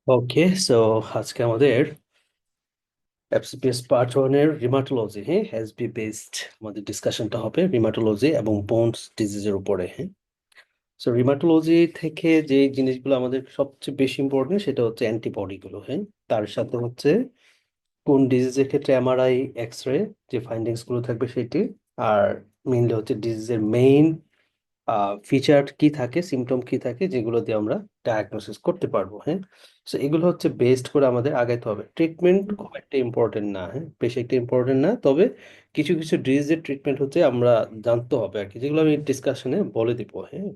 ওকে, so আজকে আমাদের FCPS part ওয়ানের রিমাটোলজি, হ্যাঁ, এসবি বেসড আমাদের ডিসকাশনটা হবে রিমাটোলজি এবং বোনস ডিজিজের উপরে। হ্যাঁ, সো রিমাটোলজি থেকে যে জিনিসগুলো আমাদের সবচেয়ে বেশি ইম্পর্টেন্ট সেটা হচ্ছে অ্যান্টিবডিগুলো। হ্যাঁ, তার সাথে হচ্ছে কোন ডিজিজের ক্ষেত্রে এমআরআই, এক্স রে যে ফাইন্ডিংস গুলো থাকবে সেটি, আর মেইনলি হচ্ছে ডিজিজের মেইন ফিচার কি থাকে, সিমটম কি থাকে, যেগুলো দিয়ে আমরা ডায়াগনোসিস করতে পারবো। হ্যাঁ, সো এগুলো হচ্ছে বেসড করে আমাদের আগাইতে হবে। ট্রিটমেন্ট খুব একটা ইম্পর্টেন্ট না, হ্যাঁ, বেশি একটা ইম্পর্টেন্ট না, তবে কিছু কিছু ডিজিজের ট্রিটমেন্ট হচ্ছে আমরা জানতে হবে আর কি, যেগুলো আমি ডিসকাশনে বলে দিব। হ্যাঁ,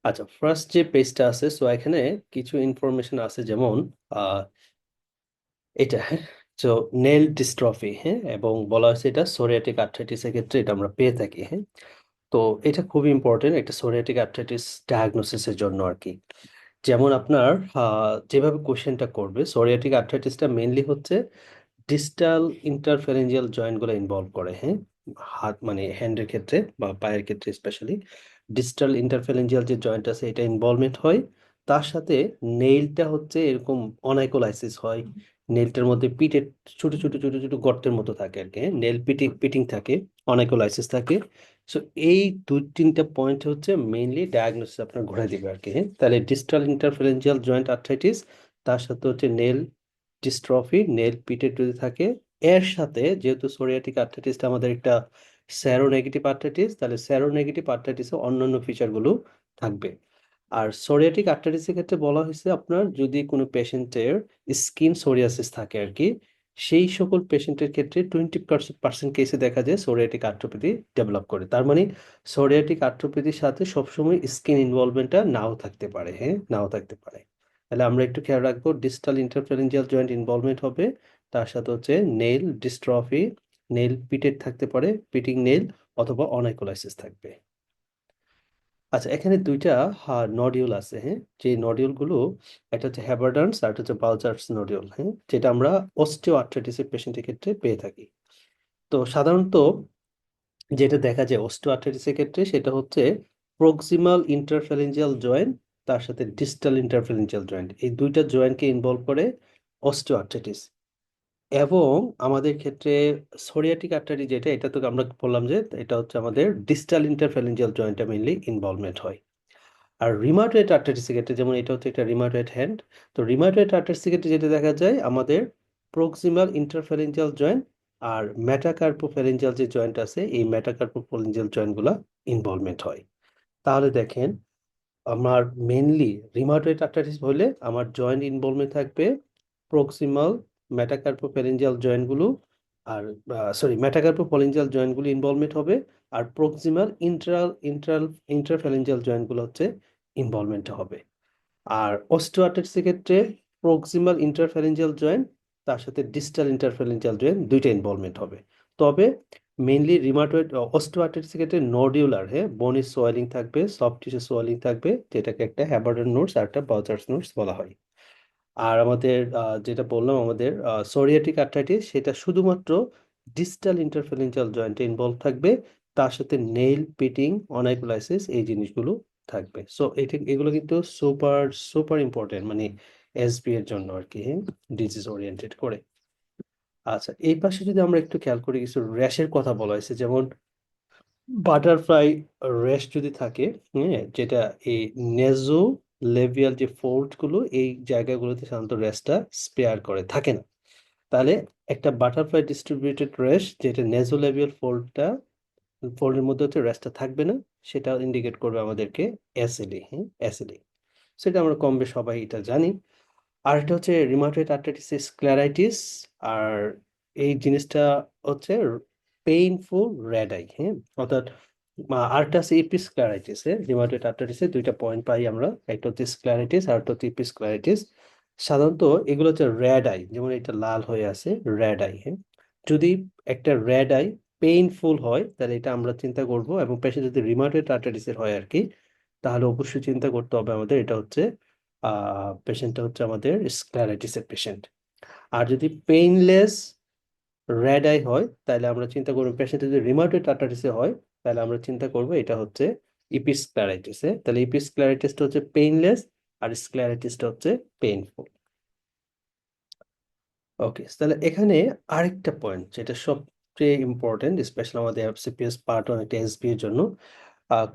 আচ্ছা, ফার্স্ট যে পেজটা আছে, সো এখানে কিছু ইনফরমেশন আছে, যেমন আহ এটা, হ্যাঁ, তো নেল ডিস্ট্রফি, হ্যাঁ, এবং বলা হয়েছে এটা সোরিয়াটিক আর্থ্রাইটিসের ক্ষেত্রে এটা আমরা পেয়ে থাকি। হ্যাঁ, তো এটা খুবই ইম্পর্টেন্ট একটা সোরিয়াটিক আর্থ্রাইটিস ডায়াগনোসিসের জন্য আর কি। যেমন আপনার যেভাবে কোশ্চেনটা করবে, সোরিয়াটিক আর্থ্রাইটিসটা মেইনলি হচ্ছে ডিস্টাল ইন্টারফেরেঞ্জিয়াল জয়েন্টগুলো ইনভলভ করে। হ্যাঁ, হাত মানে হ্যান্ডের ক্ষেত্রে বা পায়ের ক্ষেত্রে স্পেশালি ডিস্টাল ইন্টারফেরেঞ্জিয়াল যে জয়েন্ট আছে এটা ইনভলভমেন্ট হয়। তার সাথে নেইলটা হচ্ছে এরকম অনাইকোলাইসিস হয়, নেইলটার মধ্যে পিটের ছোট ছোট ছোট ছোট গর্তের মতো থাকে আর কি, নেল পিটিং পিটিং থাকে, অনাইকোলাইসিস থাকে। সো এই দুই তিনটা পয়েন্ট হচ্ছে মেইনলি ডায়াগনোসিস আপনার ঘুরে দিবে আর কি। হ্যাঁ, তাহলে ডিস্টাল ইন্টারফেরেঞ্জিয়াল জয়েন্ট আর্থ্রাইটিস, তার সাথে হচ্ছে নেল ডিস্ট্রফি, নেল পিটের যদি থাকে, এর সাথে যেহেতু সোরিয়াটিক আর্থ্রাইটিসটা আমাদের একটা সেরোনেগেটিভ আর্থ্রাইটিস, তাহলে সেরোনেগেটিভ আর্থ্রাইটিসে অন্যান্য ফিচারগুলো থাকবে। আর সোরিয়াটিক আর্থ্রাইটিসের ক্ষেত্রে বলা হয়েছে আপনার যদি কোনো পেশেন্টের স্কিন সোরিয়াসিস থাকে আর কি, সেই সকল পেশেন্টের ক্ষেত্রে 20% কেসে দেখা যায় সোরিয়াটিক আর্থ্রোপ্যাথি ডেভেলপ করে। তার মানে সোরিয়াটিক আর্থ্রোপ্যাথির সাথে সবসময় স্কিন ইনভলভমেন্টটা নাও থাকতে পারে। হ্যাঁ, নাও থাকতে পারে। তাহলে আমরা একটু খেয়াল রাখবো, ডিস্টাল ইন্টারফেরেঞ্জিয়াল জয়েন্ট ইনভলভমেন্ট হবে, তার সাথে হচ্ছে নেইল ডিস্ট্রফি, নেইল পিটেড থাকতে পারে, পিটিং নেইল, অথবা অনাইকোলাইসিস থাকবে। আচ্ছা, এখানে দুইটা নডিউল আছে। হ্যাঁ, যে নডিউল গুলো, একটা হচ্ছে হ্যাবার্ডানস আর একটা হচ্ছে বালজার্স নডিউল। হ্যাঁ, যেটা আমরা অস্টিও আর্থ্রাইটিসের পেশেন্টের ক্ষেত্রে পেয়ে থাকি। তো সাধারণত যেটা দেখা যায় অস্টিও আর্থ্রাইটিসের ক্ষেত্রে সেটা হচ্ছে প্রক্সিমাল ইন্টারফেরেঞ্জিয়াল জয়েন্ট, তার সাথে ডিস্টাল ইন্টারফেরেঞ্জিয়াল জয়েন্ট, এই দুইটা জয়েন্টকে ইনভলভ করে অস্টিও আর্থ্রাইটিস। এবং আমাদের ক্ষেত্রে সোরিয়াটিক আর্টারি যেটা, এটা তো আমরা বললাম যে এটা হচ্ছে আমাদের ডিস্টাল ইন্টারফেরেঞ্জিয়াল জয়েন্টটা মেইনলি ইনভলভমেন্ট হয়। আর রিমাটয়েড আর্টারিসের ক্ষেত্রে, যেমন এটা হচ্ছে একটা রিমাটয়েড হ্যান্ড, তো রিমাটয়েড আর্টারিসের ক্ষেত্রে যেটা দেখা যায় আমাদের প্রক্সিমাল ইন্টারফেরেঞ্জিয়াল জয়েন্ট আর মেটাকার্পোফেরেঞ্জিয়াল যে জয়েন্ট আছে, এই মেটাকার্পোফেরেঞ্জিয়াল জয়েন্টগুলো ইনভলভমেন্ট হয়। তাহলে দেখেন, আমার মেনলি রিমাটয়েড আর্টারিস হলে আমার জয়েন্ট ইনভলভমেন্ট থাকবে প্রক্সিমাল মেটাকার্পোফেরেঞ্জিয়াল জয়েন্টগুলো, আর মেটাকার্পোফেরেঞ্জিয়াল জয়েন্টগুলো ইনভলভমেন্ট হবে, আর প্রক্সিমাল ইন্টারফেরেঞ্জিয়াল জয়েন্টগুলো হচ্ছে ইনভলভমেন্ট হবে। আর অস্টিওআর্থ্রাইটিসের ক্ষেত্রে প্রক্সিমাল ইন্টারফেরেঞ্জিয়াল জয়েন্ট, তার সাথে ডিস্টাল ইন্টারফেরেঞ্জিয়াল জয়েন্ট দুইটা ইনভলভমেন্ট হবে। তবে মেইনলি রিমাটয়েড অস্টিওআর্থ্রাইটিসের ক্ষেত্রে নডিউলার, হ্যাঁ, বনি সোয়েলিং থাকবে, সফট টিস্যু সোয়েলিং থাকবে, যেটাকে একটা হ্যাবার্ডন নোটস আর একটা বাউচার্স নোটস বলা হয়। আর আমাদের যেটা বললাম, আমাদের সোরিয়াটিক আর্থ্রাইটিস, সেটা শুধুমাত্র ডিস্টাল ইন্টারফেরেঞ্জিয়াল জয়েন্টে ইনভলভ থাকবে, তার সাথে নেইল পিটিং, অনাইকুলাইসিস, এই জিনিসগুলো থাকবে। সো এগুলো কিন্তু সুপার সুপার ইম্পর্টেন্ট, মানে এসবি এর জন্য আর কি, ডিজিজ ওরিয়েন্টেড করে। আচ্ছা, এই পাশে যদি আমরা একটু খেয়াল করি, কিছু র্যাশের কথা বলা হয়েছে, যেমন বাটারফ্লাই র্যাশ যদি থাকে, হ্যাঁ, যেটা এই নেজো লেভিয়াল যে ফোল্ড গুলো, এই জায়গাগুলোতে সাধারণত র্যাশটা স্পেয়ার করে থাকে না। তাহলে একটা বাটারফ্লাই ডিস্ট্রিবিউটেড র্যাশ, যেটা নেজোলেবিয়াল ফোল্ডের মধ্যে হচ্ছে র্যাশটা থাকবে না, সেটা ইন্ডিকেট করবে আমাদেরকে এসএলই। হ্যাঁ, এসএলই, সেটা আমরা কম বেশ সবাই এটা জানি। আর এটা হচ্ছে রিমাটয়েড আর্থ্রাইটিস স্ক্লেরাইটিস। আর এই জিনিসটা হচ্ছে পেইনফুল রেড আই। হ্যাঁ, অর্থাৎ আরেকটা আছে ইপিস্ক্লেরাইটিস। রিমাটয়েড আর্থ্রাইটিসে দুইটা পয়েন্ট পাই আমরা, একটা হচ্ছে স্ক্লেরাইটিস আর একটা হচ্ছে ইপিস্ক্লেরাইটিস। সাধারণত এগুলো হচ্ছে রেড আই, যেমন এটা লাল হয়ে আছে, রেড আই। হ্যাঁ, যদি একটা রেড আই পেইনফুল হয়, তাহলে এটা আমরা চিন্তা করব, এবং পেশেন্ট যদি রিমাটয়েড আর্থ্রাইটিসের হয় আর কি, তাহলে অবশ্যই চিন্তা করতে হবে আমাদের, এটা হচ্ছে পেশেন্টটা হচ্ছে আমাদের স্ক্লেরাইটিসের পেশেন্ট। আর যদি পেইনলেস রেড আই হয়, তাহলে আমরা চিন্তা করবো, পেশেন্ট যদি রিমাটয়েড আর্থ্রাইটিসে হয়, তাহলে আমরা চিন্তা করবো এটা হচ্ছে ইপিস্ক্লেরাইটিসে। তাহলে ইপিস্ক্লেরাইটিসটা হচ্ছে পেইনলেস, আর স্ক্লেরাইটিসটা হচ্ছে পেইনফুল। ওকে, তাহলে এখানে আরেকটা পয়েন্ট যেটা সবচেয়ে ইম্পর্টেন্ট, স্পেশালি আমাদের এফসিপিএস পার্ট ওয়ান একটা এসবি এর জন্য।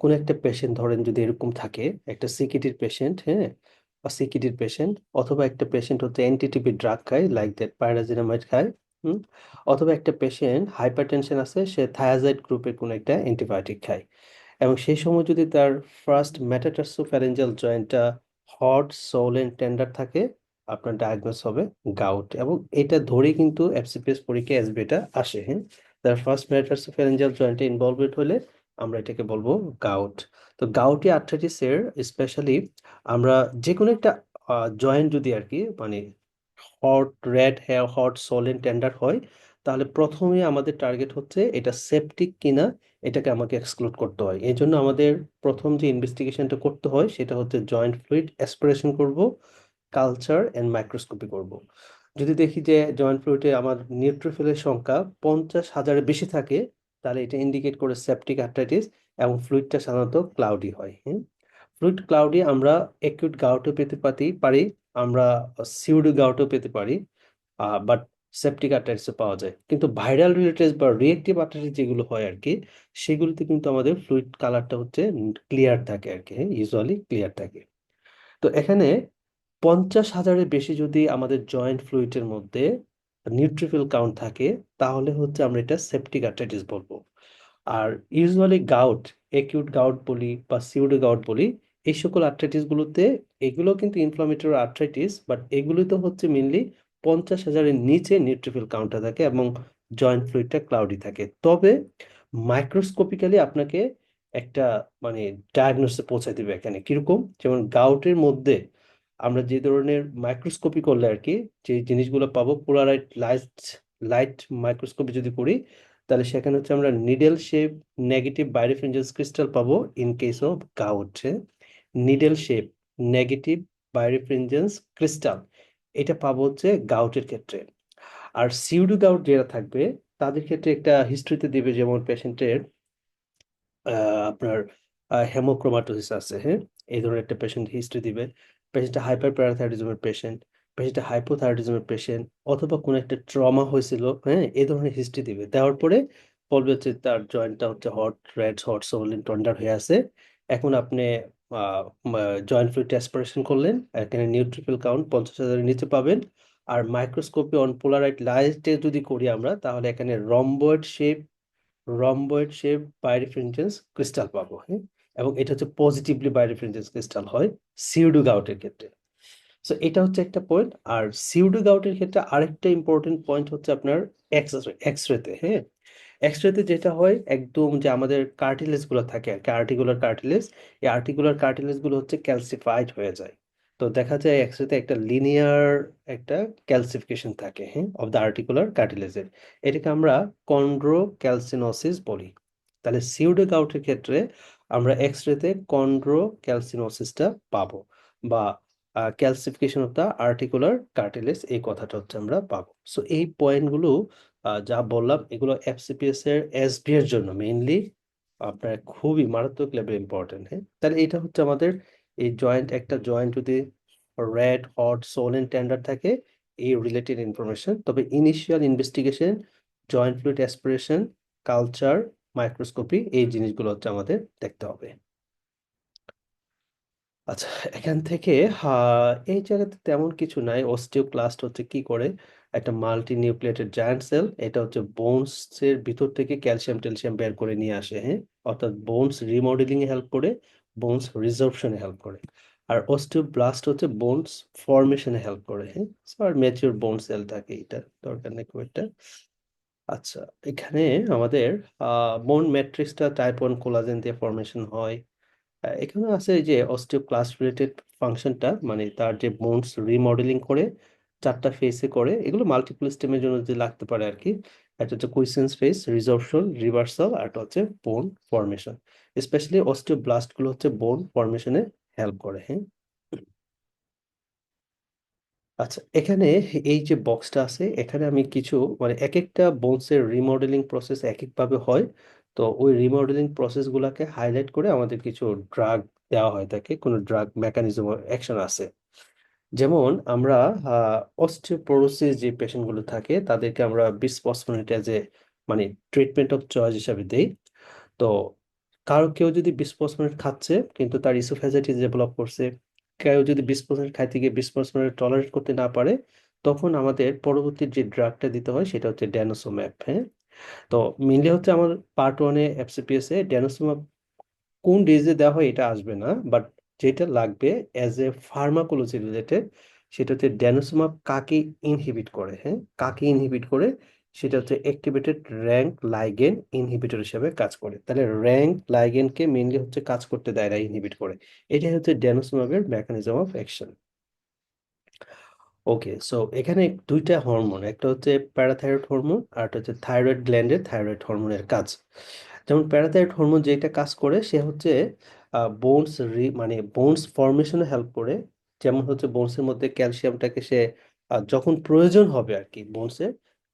কোন একটা পেশেন্ট ধরেন যদি এরকম থাকে, একটা সিকিডির পেশেন্ট, হ্যাঁ, বা সিকিডির পেশেন্ট, অথবা একটা পেশেন্ট হচ্ছে এনটিটিপি ড্রাগ খায় লাইক দ্যাট পাইরাজিনামাইড খায়, হুম, অথবা একটা পেশেন্ট হাইপারটেনশন আছে, সে থায়াজাইড গ্রুপের কোনো একটা অ্যান্টিবায়োটিক খায়, এবং সেই সময় যদি তার ফার্স্ট মেটাটার্সোফ্যারেঞ্জিয়াল জয়েন্টটা হট সোলেন টেন্ডার থাকে, আপনার ডায়াগনোস হবে গাউট। এবং এটা ধরেই কিন্তু এফসিপিএস পরীক্ষায় এসবিটা আসে, হ্যাঁ। তার ফার্স্ট মেটাটার্সোফ্যারেঞ্জিয়াল জয়েন্টে ইনভলভমেন্ট হলে আমরা এটাকে বলবো গাউট। তো গাউটি আর্থ্রাইটিসের স্পেশালি আমরা যে কোনো একটা জয়েন্ট যদি আর কি মানে hot red hair hot swollen tender হয়, তাহলে প্রথমে আমাদের টার্গেট হচ্ছে এটা সেপটিক কিনা, এটাকে আমাকে এক্সক্লুড করতে হয়। এই জন্য আমাদের প্রথম যে ইনভেস্টিগেশনটা করতে হয় সেটা হচ্ছে জয়েন্ট ফ্লুইড অ্যাসপিরেশন করব, কালচার এন্ড মাইক্রোস্কোপি করব। যদি দেখি যে জয়েন্ট ফ্লুইডে আমার নিউট্রোফিলের সংখ্যা 50,000-এর বেশি থাকে, তাহলে এটা ইন্ডিকেট করে সেপটিক আর্থ্রাইটিস, এবং ফ্লুইডটা সাধারণত ক্লাউডি হয়, হ্যাঁ। ফ্লুইড ক্লাউডি আমরা অ্যাকিউট গাউটও পেতে পারি, আমরা সিউডো গাউটও পেতে পারি, বাট সেপটিক আর্টারিসও পাওয়া যায়। কিন্তু ভাইরাল রিলেটেড বা রিয়েক্টিভ আর্টারিস যেগুলো হয় আর কি, সেগুলোতে কিন্তু আমাদের ফ্লুইড কালারটা হচ্ছে ক্লিয়ার থাকে আর কি, হ্যাঁ, ইউজুয়ালি ক্লিয়ার থাকে। তো এখানে 50,000-এর বেশি যদি আমাদের জয়েন্ট ফ্লুইডের মধ্যে নিউট্রিফিল কাউন্ট থাকে, তাহলে হচ্ছে আমরা এটা সেপটিক আর্টারিটিস বলবো। আর ইউজুয়ালি গাউট, একিউট গাউট বলি বা সিউডো গাউট বলি, এই সকল আর্থ্রাইটিস গুলোতে, এগুলো কিন্তু ইনফ্লামেটরি আর্থ্রাইটিস, বাট এগুলো তো হচ্ছে মেনলি 50,000-এর নিচে নিউট্রিফিল কাউন্টটা থাকে এবং জয়েন্ট ফ্লুইডটা ক্লাউডি থাকে। তবে মাইক্রোস্কোপিক্যালি আপনাকে একটা মানে ডায়াগনোসে পৌঁছে দিবে এখানে কিরকম, যেমন গাউটের মধ্যে আমরা যে ধরনের মাইক্রোস্কোপি করলে আর কি যে জিনিসগুলো পাবো, পোলারাইট লাইট লাইট মাইক্রোস্কোপি যদি করি, তাহলে সেখানে হচ্ছে আমরা needle shape negative birefringence crystal পাবো in case of gout. Needle shape negative birefringence crystal, এটা পাবো হচ্ছে গাউটের ক্ষেত্রে। আর সিউডো গাউট যারা থাকবে, তাদের ক্ষেত্রে একটা হিস্ট্রিতে দিবে, যেমন পেশেন্টের আপনার হেমোক্রোমাটোসিস আছে, হ্যাঁ, এই ধরনের একটা পেশেন্ট হিস্ট্রি দিবে। পেশেন্টটা হাইপার প্যারাথাইরয়েডিজমের পেশেন্ট, পেশেন্টটা হাইপোথাইরয়েডিজমের পেশেন্ট, অথবা কোনো একটা ট্রমা হয়েছিল, হ্যাঁ, এই ধরনের হিস্ট্রি দিবে। দেওয়ার পরে বলবে হচ্ছে তার জয়েন্টটা হচ্ছে হট রেড হট সোলিন টন্ডার হয়ে আছে। এখন আপনি জয়েন্ট ফ্লুইড অ্যাসপিরেশন করলেন, এখানে নিউট্রিফিল কাউন্ট 50,000-এর নিচে পাবেন। আর মাইক্রোস্কোপি অন পোলারাইট লাইটে যদি করি আমরা, তাহলে এখানে রম্বয়েড শেপ বাইরেফ্রিনজেন্স ক্রিস্টাল পাবো, হ্যাঁ। এবং এটা হচ্ছে পজিটিভলি বাইরেফ্রিনজেন্স ক্রিস্টাল হয় সিউডো গাউটের ক্ষেত্রে। সো এটা হচ্ছে একটা পয়েন্ট। আর সিউডো গাউটের ক্ষেত্রে আরেকটা ইম্পর্টেন্ট পয়েন্ট হচ্ছে আপনার এক্সরেতে, হ্যাঁ। এক্সরেতে যেটা হয় একদম যে আমাদের কার্টিলেজ গুলো থাকে আর কি, আর্টিকুলার কার্টিলেজ, এই আর্টিকুলার কার্টিলেজ গুলো হচ্ছে ক্যালসিফাইড হয়ে যায়। তো দেখা যায় এক্সরেতে একটা লিনিয়ার একটা ক্যালসিফিকেশন থাকে, হ্যাঁ, অফ দ্য আর্টিকুলার কার্টিলেজের। এটাকে আমরা কন্ড্রোক্যালসিনোসিস বলি। তাহলে সিউডো গাউটের ক্ষেত্রে আমরা এক্সরেতে কন্ড্রোক্যালসিনোসিসটা পাবো, বা calcification of the articular cartilage, এই কথাটা হচ্ছে আমরা পাবো। সো এই পয়েন্টগুলো যা বললাম, এগুলো এফসিপিএস এর এসবি এর জন্য মেইনলি আপনার খুবই মারাত্মক লেভেল ইম্পর্টেন্ট, হ্যাঁ। তাহলে এটা হচ্ছে আমাদের এই জয়েন্ট, একটা জয়েন্ট যদি রেড হট সোলেন টেন্ডার থাকে, এই রিলেটেড ইনফরমেশন। তবে initial investigation, joint fluid aspiration, culture, microscopy, এই জিনিসগুলো হচ্ছে আমাদের দেখতে হবে। আচ্ছা, এখান থেকে এই জায়গাতে তেমন কিছু নাই। অস্টিওক্লাস্ট হচ্ছে কি করে, একটা মাল্টি নিউক্লিয়েটেড জায়ান্ট সেল, এটা হচ্ছে বোনস এর ভিতর থেকে ক্যালসিয়াম টেলসিয়াম বের করে নিয়ে আসে, হ্যাঁ, অর্থাৎ বোনস রিমডেলিং এ হেল্প করে, বোনস রিসর্পশনে হেল্প করে। আর অস্টিওব্লাস্ট হচ্ছে বোনস ফর্মেশনে হেল্প করে, হ্যাঁ। So, আর ম্যাচিউর বোন সেল থাকে, এটা দরকার নেই খুব একটা। আচ্ছা, এখানে আমাদের বোন ম্যাট্রিক্সটা টাইপ 1 কোলাজেন দিয়ে ফর্মেশন হয়। এখানে আছে এই যে অস্টিওক্লাস্ট রিলেটেড ফাংশনটা, মানে তার যে বোনস রিমডেলিং করে, 4টা ফেসে করে, এগুলো মাল্টিপল স্টেমের জন্য যে লাগতে পারে আর কি। একটা হচ্ছে কুইসেন্স ফেস, রিসর্পশন, রিভার্সাল, আর একটা হচ্ছে বোন ফর্মেশন। স্পেশালি অস্টিওব্লাস্ট গুলো হচ্ছে বোন ফর্মেশনে হেল্প করে, হ্যাঁ। আচ্ছা, এখানে এই যে বক্সটা আছে, এখানে আমি কিছু মানে এক একটা বোনসের রিমডেলিং প্রসেস এক একভাবে হয়। তো ওই রিমডেলিং প্রসেস গুলাকে হাইলাইট করে আমাদের কিছু ড্রাগ দেওয়া হয় তাকে, কোনো ড্রাগ মেকানিজম অ্যাকশন আছে। যেমন আমরা অস্টিওপোরোসিস যে পেশেন্টগুলো থাকে তাদেরকে আমরা বিসফসফোনেট এজ এ মানে ট্রিটমেন্ট অফ চয়েস হিসাবে দেই। তো কেউ যদি বিসফসফোনেট খাচ্ছে কিন্তু তার ইসোফেজাইটিস ডেভেলপ করছে, কেউ যদি বিসফসফোনেট খাইতে গিয়ে বিসফসফোনেট টলারেট করতে না পারে, তখন আমাদের পরবর্তী যে ড্রাগটা দিতে হয় সেটা হচ্ছে ড্যানোসোম্যাব। হ্যাঁ, তো মেনলি হচ্ছে আমার পার্ট 1-এ এফসিপিএস এ ড্যানোসোম্যাব কোন ডিজিজে দেওয়া হয় এটা আসবে না, বাট যেটা লাগবে অ্যাজ এ ফার্মাকোলজি রিলেটেড সেটা হচ্ছে ড্যানোসোমাব কাকে ইনহিবিট করে। হ্যাঁ, কাকে ইনহিবিট করে, সেটা হচ্ছে অ্যাক্টিভেটেড র্যাঙ্ক লাইগেন ইনহিবিটর হিসেবে কাজ করে। তাহলে র্যাঙ্ক লাইগেনকে মেইনলি হচ্ছে কাজ করতে দেয় না, ইনহিবিট করে। এটাই হচ্ছে ড্যানোসোমাবের mechanism of action. Okay, so এখানে দুইটা হরমোন, একটা হচ্ছে প্যারাথাইরয়েড হরমোন আর একটা হচ্ছে থাইরয়েড গ্ল্যান্ডের থাইরয়েড হরমোনের কাজ। যেমন প্যারাথাইরয়েড হরমোন যেটা কাজ করে সে হচ্ছে বোনস মানে বোনস ফর্মেশনে হেল্প করে। যেমন হচ্ছে বোনসের মধ্যে ক্যালসিয়ামটাকে সে যখন প্রয়োজন হবে আর কি বোনসে,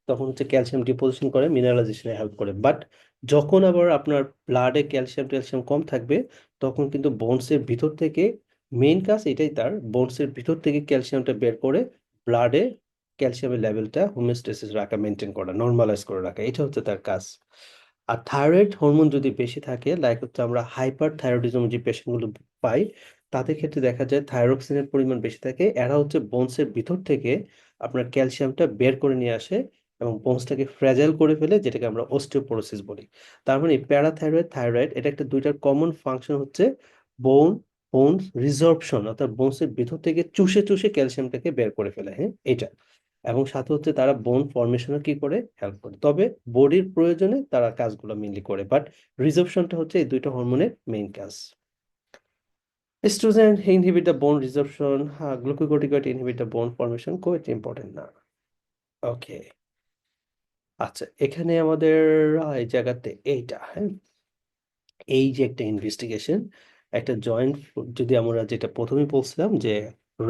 তখন হচ্ছে ক্যালসিয়াম ডিপোজিশন করে, মিনারেলাইজেশনে হেল্প করে। বাট যখন আবার আপনার ব্লাডে ক্যালসিয়াম ট্যালসিয়াম কম থাকবে, তখন কিন্তু বোনসের ভিতর থেকে মেইন কাজ এটাই, তার বোনসের ভিতর থেকে ক্যালসিয়ামটা বের করে ব্লাডে ক্যালসিয়ামের লেভেলটা হোমিওস্ট্যাসিস রাখা, মেনটেন করা, নর্মালাইজ করে রাখা, এটা হচ্ছে তার কাজ। আর থাইরয়েড হরমোন যদি বেশি থাকে, লাইক হচ্ছে আমরা হাইপার থাইরয়েডিজম যে পেশেন্টগুলো পাই, তাদের ক্ষেত্রে দেখা যায় থাইরক্সিনের পরিমাণ বেশি থাকে। এরা হচ্ছে বোনসের ভিতর থেকে আপনার ক্যালসিয়ামটা বের করে নিয়ে আসে এবং বোনসটাকে ফ্র্যাজাইল করে ফেলে, যেটাকে আমরা অস্টিওপোরোসিস বলি। তার মানে প্যারাথাইরয়েড থাইরয়েড এটা একটা দুইটার কমন ফাংশন হচ্ছে বোন বোন রিসর্পশন, অর্থাৎ বোনসের ভিতর থেকে চুষে চুষে ক্যালসিয়ামটাকে বের করে ফেলে। হ্যাঁ, এটা। এবং সাথে হচ্ছে তারা বোন ফর্মেশনও কি করে, হেল্প করে। তবে বডির প্রয়োজনে তারা কাজগুলো মেনলি করে, বাট রিজর্পশনটা হচ্ছে এই দুইটা হরমোনের মেইন কাজ। Oestrogen inhibit the bone resorption, glucocorticoid inhibit the bone formation, খুব ইম্পর্টেন্ট না। ওকে, আচ্ছা, এখানে আমাদের এই জায়গাতে এইটা, হ্যাঁ, এই যে একটা ইনভেস্টিগেশন, একটা জয়েন্ট, যদি আমরা যেটা প্রথমে বলছিলাম যে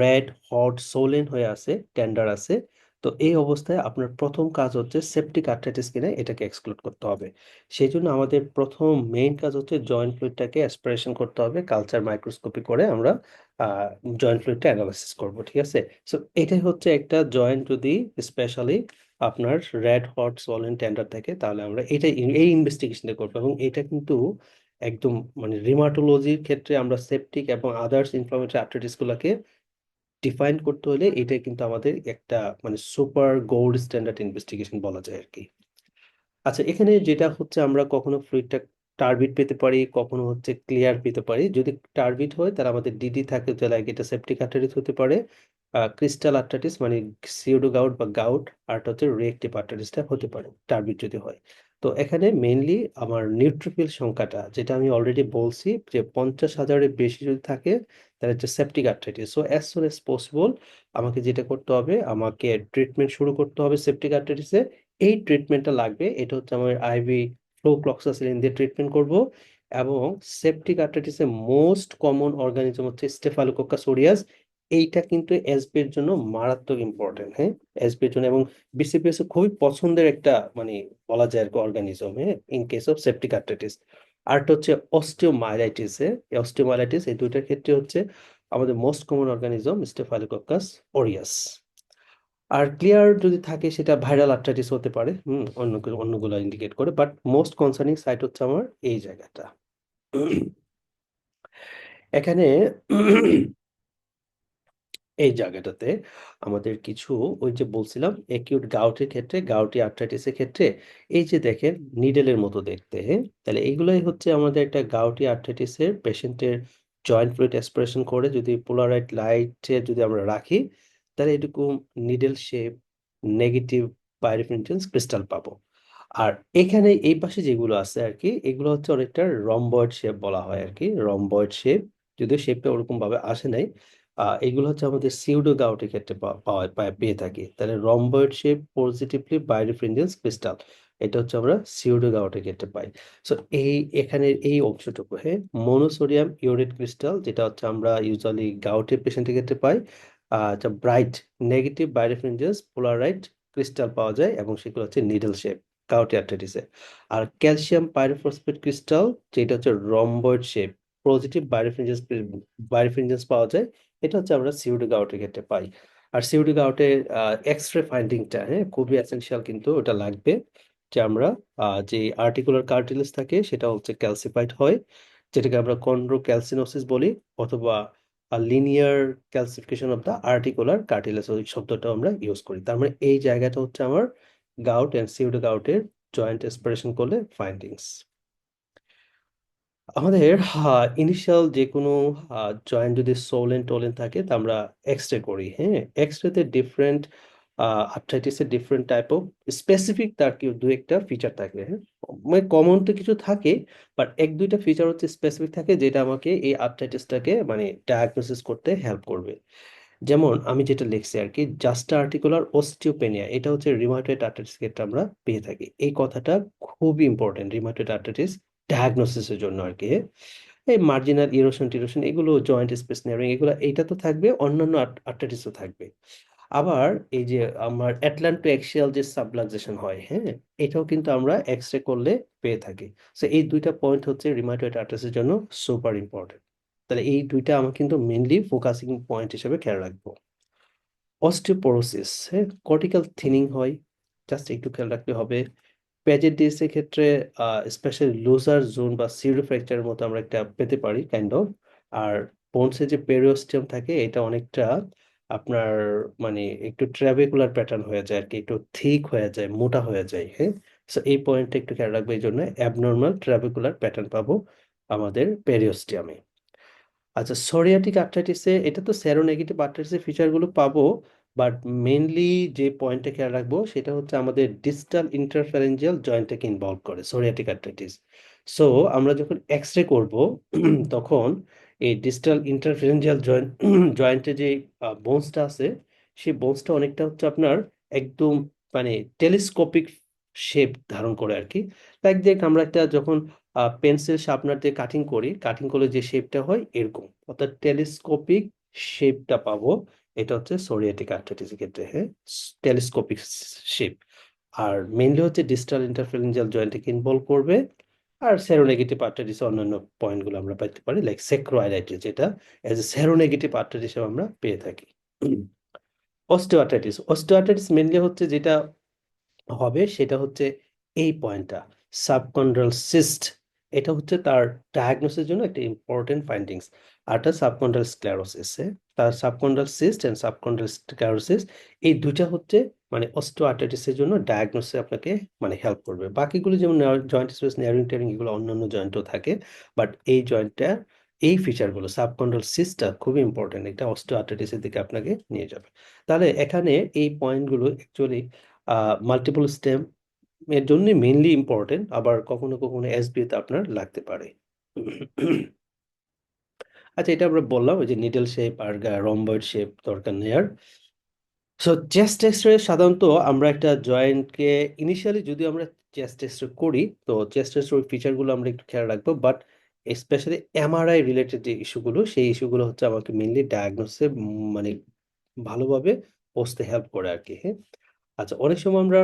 রেড হট সোলেন হয়ে আছে, টেন্ডার আছে, তো এই অবস্থায় আপনার প্রথম কাজ হচ্ছে সেপটিক আর্থ্রাইটিস কিনা এটাকে এক্সক্লুড করতে হবে। সেই জন্য আমাদের প্রথম মেইন কাজ হচ্ছে জয়েন্ট ফ্লুইডটাকে অ্যাসপিরেশন করতে হবে, কালচার মাইক্রোস্কোপি করে আমরা জয়েন্ট ফ্লুইডটা অ্যানালাইসিস করব, ঠিক আছে। সো এটাই হচ্ছে একটা জয়েন্ট যদি স্পেশালি আপনার রেড হট সোলেন টেন্ডার থাকে, তাহলে আমরা এই ইনভেস্টিগেশনটা করবো। এবং এটা কিন্তু একদম মানে রিমাটোলজির ক্ষেত্রে আমরা সেপটিক এবং আদার্স ইনফ্লামেটরি আর্থ্রাইটিস গুলাকে ডিফাইন করতে হলে এটা কিন্তু আমাদের একটা মানে সুপার গোল্ড স্ট্যান্ডার্ড ইনভেস্টিগেশন বলা যায় আর কি। আচ্ছা, এখানে যেটা হচ্ছে আমরা কখনো ফ্লুইডটা টার্বিড পেতে পারি, কখনো হচ্ছে ক্লিয়ার পেতে পারি। যদি টার্বিড হয় তাহলে আমাদের ডিডি থাকে, যে লাইক এটা সেপটিক আর্টারিস হতে পারে, ক্রিস্টাল আর্টারিস মানে সিউডো গাউট বা গাউট, আর একটা হচ্ছে রিয়েক্টিভ আর্টারিসটা হতে পারে টার্বিড যদি হয়। তো এখানে মেইনলি আমার নিউট্রোফিল সংখ্যাটা, যেটা আমি অলরেডি বলছি যে 50,000-এর বেশি যদি থাকে তাহলে হচ্ছে septic arthritis. So as soon as possible আমাকে যেটা করতে হবে, আমাকে ট্রিটমেন্ট শুরু করতে হবে সেপটিক আর্টারিসে। এই ট্রিটমেন্টটা লাগবে, এটা হচ্ছে আমার আইভি ফ্লোক্লক্সাসিলিন দিয়ে ট্রিটমেন্ট করব। এবং সেপটিক আর্টারিটিসের মোস্ট কমন অর্গানিজম হচ্ছে স্টেফালোকোকাস অরিয়াস। এইটা কিন্তু এসবি এর জন্য মারাত্মক ইম্পর্টেন্ট। হ্যাঁ, এসবি এর জন্য, এবং বিসিপিএস এর খুবই পছন্দের একটা মানে বলা যায় আর কি অর্গানিজম, হ্যাঁ, ইন কেস অফ সেপটিক আর্টারিটিস। আরটা হচ্ছে অস্টিওমাইলাইটিস। এই অস্টিওমাইলাইটিস, এই দুইটার ক্ষেত্রে হচ্ছে আমাদের মোস্ট কমন অর্গানিজম স্টেফাইলোকোকাস অরিয়াস। আর ক্লিয়ার যদি থাকে সেটা ভাইরাল আর্থ্রাইটিস হতে পারে, অন্যগুলো ইন্ডিকেট করে, বাট মোস্ট কনসার্নিং সাইট হচ্ছে আমার এই জায়গাটা। এখানে এই জায়গাটাতে আমাদের কিছু, ওই যে বলছিলাম অ্যাকিউট গাউটের ক্ষেত্রে, গাউটি আর্থ্রাইটিসের ক্ষেত্রে, এই যে দেখেন নিডেলের মতো দেখতে, হ্যাঁ, তাহলে এইগুলোই হচ্ছে আমাদের একটা গাউটি আর্থ্রাইটিসের পেশেন্টের জয়েন্ট ফ্লুইড অ্যাসপিরেশন করে যদি পোলারাইট লাইটে যদি আমরা রাখি, তাহলে এরকম নিডেল শেপ নেগেটিভ বাইরেফিনটেন্স ক্রিস্টাল পাবো। আর এখানে এই পাশে যেগুলো আছে আর কি, এগুলো হচ্ছে অনেকটা রম্বয়েড শেপ বলা হয় আর কি, রম্বয়েড শেপ, যদিও শেপটা ওরকম ভাবে আসে নাই। এগুলো হচ্ছে আমাদের সিউডো গাউটের ক্ষেত্রে পেয়ে থাকি। তাহলে রম্বয়েড শেপ পজিটিভলি বাইরেফ্রিনজেন্স ক্রিস্টাল, এটা হচ্ছে আমরা সিউডো গাউটের ক্ষেত্রে পাই। সো এখানে এই অংশটুকু, হ্যাঁ, মনোসোডিয়াম ইউরেট ক্রিস্টাল, যেটা হচ্ছে আমরা ইউজুয়ালি গাউটের পেশেন্টের ক্ষেত্রে পাই। ব্রাইট নেগেটিভ বাইরেফ্রিনজেন্স পোলারাইট ক্রিস্টাল পাওয়া যায়, এবং সেগুলো হচ্ছে নিডল শেপ গাউটি আর্থ্রাইটিসে। আর ক্যালসিয়াম পাইরোফসফেট ক্রিস্টাল, যেটা হচ্ছে রম্বয়েড শেপ পজিটিভ বায়োরেফারেন্স পাওয়া যায়, এটা হচ্ছে আমরা সিউডো গাউটের ক্ষেত্রে পাই। আর সিউডো গাউটের এক্স রে ফাইন্ডিংটা, হ্যাঁ, খুবই এসেনশিয়াল, কিন্তু ওটা লাগবে যে আমরা যে আর্টিকুলার কার্টিলেজ থাকে সেটা হচ্ছে ক্যালসিফাইড হয়, যেটাকে আমরা কন্ড্রোক্যালসিনোসিস বলি, অথবা linear calcification of the articular cartilage, ওই শব্দটা আমরা ইউজ করি। তার মানে এই জায়গাটা হচ্ছে আমার gout and pseudo গাউটের joint expression করলে ফাইন্ডিংস। আমাদের ইনিশিয়াল যে কোনো জয়েন্ট যদি সোলেন টোলেন থাকে তা আমরা এক্স রে করি, হ্যাঁ। এক্স রেতে ডিফারেন্ট আর্থ্রাইটিসের ডিফারেন্ট টাইপ অফ স্পেসিফিক তার কি দু একটা ফিচার থাকে, হ্যাঁ। মানে কমন তো কিছু থাকে, বাট এক দুইটা ফিচার হচ্ছে স্পেসিফিক থাকে যেটা আমাকে এই আর্থ্রাইটিসটাকে মানে ডায়াগনোসিস করতে হেল্প করবে। যেমন আমি যেটা লিখছি আর কি, জাস্ট আর্টিকুলার অস্টিওপেনিয়া, এটা হচ্ছে রিমাটয়েড আর্থ্রাইটিস ক্ষেত্রে আমরা পেয়ে থাকি। এই কথাটা খুবই ইম্পর্টেন্ট রিমাটয়েড আর্থ্রাইটিস ডায়াগনোসিসের জন্য আর কি। এই মার্জিনাল ইরোশন টিরোশন, এগুলো জয়েন্ট স্পেস নার্ভিং, এগুলো এইটা তো থাকবে, অন্যান্য আর্টারিসও থাকবে। আবার এই যে আমার অ্যাটলান্টো অ্যাক্সিয়াল যে সাবলাক্সেশন হয়, হ্যাঁ, এটাও কিন্তু আমরা এক্স রে করলে পেয়ে থাকি। সো এই দুইটা পয়েন্ট হচ্ছে রিমাটয়েড আর্টারিসের জন্য সুপার ইম্পর্টেন্ট। তাহলে এই দুইটা আমার কিন্তু মেইনলি ফোকাসিং পয়েন্ট হিসেবে খেয়াল রাখবো। অস্টিওপোরোসিস, হ্যাঁ, কর্টিক্যাল থিনিং হয়, জাস্ট একটু খেয়াল রাখতে হবে। প্যাজেডিস এর ক্ষেত্রে স্পেশালি লুজার জোন বা সিউডো ফ্র্যাকচারের মতো আমরা একটা পেতে পারি কাইন্ড অফ। আর বোনসে যে পেরিওস্টিয়াম থাকে এটা অনেকটা আপনার মানে একটু ট্রাবেকুলার প্যাটার্ন হয়ে যায় আর কি, একটু থিক হয়ে যায়, মোটা হয়ে যায়, হ্যাঁ। সো এই পয়েন্টটা একটু খেয়াল রাখবে, এই জন্য অ্যাবনর্মাল ট্রাবেকুলার প্যাটার্ন পাবো আমাদের পেরিওস্টিয়ামে। আচ্ছা, সোরিয়াটিক আর্থ্রাইটিসে এটা তো সেরোনেগেটিভ আর্থ্রাইটিসের ফিচারগুলো পাবো, বাট মেইনলি যে পয়েন্টটা খেয়াল রাখবো সেটা হচ্ছে আমাদের ডিস্টাল ইন্টারফেরেঞ্জিয়াল জয়েন্টটাকে ইনভলভ করে সোরিয়াটিক আর্থ্রাইটিস। সো আমরা যখন এক্স রে করবো তখন এই ডিস্টাল ইন্টারফেরেঞ্জিয়াল জয়েন্টে যে বোনসটা আছে, সেই বোনসটা অনেকটা হচ্ছে আপনার একদম মানে টেলিস্কোপিক শেপ ধারণ করে আর কি। লাইক দেখ আমরা একটা যখন পেন্সিল শার্পনার দিয়ে কাটিং করি, কাটিং করলে যে শেপটা হয় এরকম, অর্থাৎ টেলিস্কোপিক শেপটা পাবো। এটা হচ্ছে সোরিয়াটিক আর্থ্রাইটিসের ক্ষেত্রে, হ্যাঁ, টেলিস্কোপিক শেপ। আর মেইনলি হচ্ছে ডিস্টাল ইন্টারফেরেঞ্জিয়াল জয়েন্টকে ইনভলভ করবে। আর সেরোনেগেটিভ আর্থ্রাইটিস অন্যান্য পয়েন্টগুলো আমরা পেতে পারি, লাইক সেক্রোআইলাইটিস, যেটা এজ এ সেরোনেগেটিভ আর্থ্রাইটিস হিসেবে আমরা পেয়ে থাকি। অস্টিওআর্থ্রাইটিস মেইনলি হচ্ছে যেটা হবে সেটা হচ্ছে এই পয়েন্টটা, সাবকন্ড্রাল সিস্ট। এটা হচ্ছে তার ডায়াগনোসিসের জন্য একটা ইম্পর্টেন্ট ফাইন্ডিংস। আরটা সাবকন্ড্রাল স্ক্লেরোসিস, তার subchondral cyst and subchondral sclerosis, এই দুইটা হচ্ছে মানে অস্টিওআর্থ্রাইটিসের জন্য ডায়াগনোসিস আপনাকে মানে হেল্প করবে। বাকিগুলো যেমন জয়েন্ট স্পেস নেয়ারিং টেয়ারিং, এগুলো অন্যান্য জয়েন্টও থাকে, বাট এই জয়েন্টটা এই ফিচারগুলো সাবকন্ড্রাল সিস্টটা খুবই ইম্পর্টেন্ট, এটা অস্টিওআর্থ্রাইটিসের দিকে আপনাকে নিয়ে যাবে। তাহলে এখানে এই পয়েন্টগুলো অ্যাকচুয়ালি মাল্টিপল স্টেম এর জন্য মেইনলি ইম্পর্টেন্ট, আবার কখনো কখনো এসবিতে আপনার লাগতে পারে। আচ্ছা, এটা আমরা বললাম ওই যে নিডল শেপ আর রম্বয়েড শেপ দরকার নেই আর। সো চেস্ট এক্সরে সাধারণত আমরা একটা জয়েন্টকে ইনিশিয়ালি যদি আমরা চেস্ট এক্সরে করি, তো চেস্ট এক্সরে ফিচারগুলো আমরা একটু খেয়াল রাখবো, বাট স্পেশালি এমআরআই রিলেটেড যে ইস্যুগুলো, সেই ইস্যুগুলো হচ্ছে আমাকে মেইনলি ডায়াগনোসে মানে ভালোভাবে বুঝতে হেল্প করে আর কি, হ্যাঁ। আচ্ছা, অনেক সময় আমরা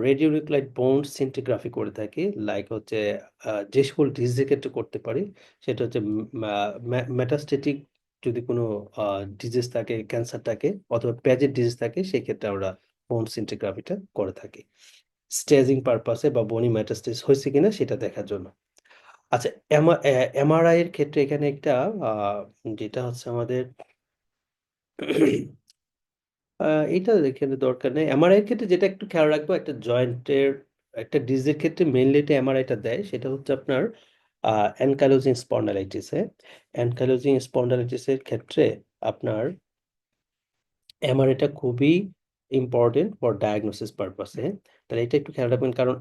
রেডিও নিউক্লাইড বোন্ড সিন্টিগ্রাফি করে থাকি, লাইক হচ্ছে যে সকল ডিজিজের ক্ষেত্রে করতে পারি সেটা হচ্ছে মেটাস্টেটিক, যদি কোনো ডিজিজ থাকে, ক্যান্সার থাকে, অথবা প্যাজের ডিজিজ থাকে, সেই ক্ষেত্রে আমরা বোন সিন্টিগ্রাফিটা করে থাকি স্টেজিং পারপাসে, বা বনি মেটাস্টেস হয়েছে কিনা সেটা দেখার জন্য। আচ্ছা, এমআরআই এর ক্ষেত্রে এখানে একটা যেটা হচ্ছে আমাদের এটা এখানে দরকার নেই। এমআরআই এর ক্ষেত্রে যেটা একটু খেয়াল রাখবো, একটা জয়েন্টের একটা ডিজিজের ক্ষেত্রে মেইনলি এটা এমআরআইটা দেয়, সেটা হচ্ছে আপনার অ্যানকাইলোজিং স্পন্ডালাইটিস। অ্যানকাইলোজিং স্পন্ডালাইটিসের ক্ষেত্রে আপনার এমআরআইটা খুবই ইম্পর্টেন্ট ফর ডায়াগনোসিস পারপাসে। তাহলে এটা একটু খেয়াল রাখবেন, কারণ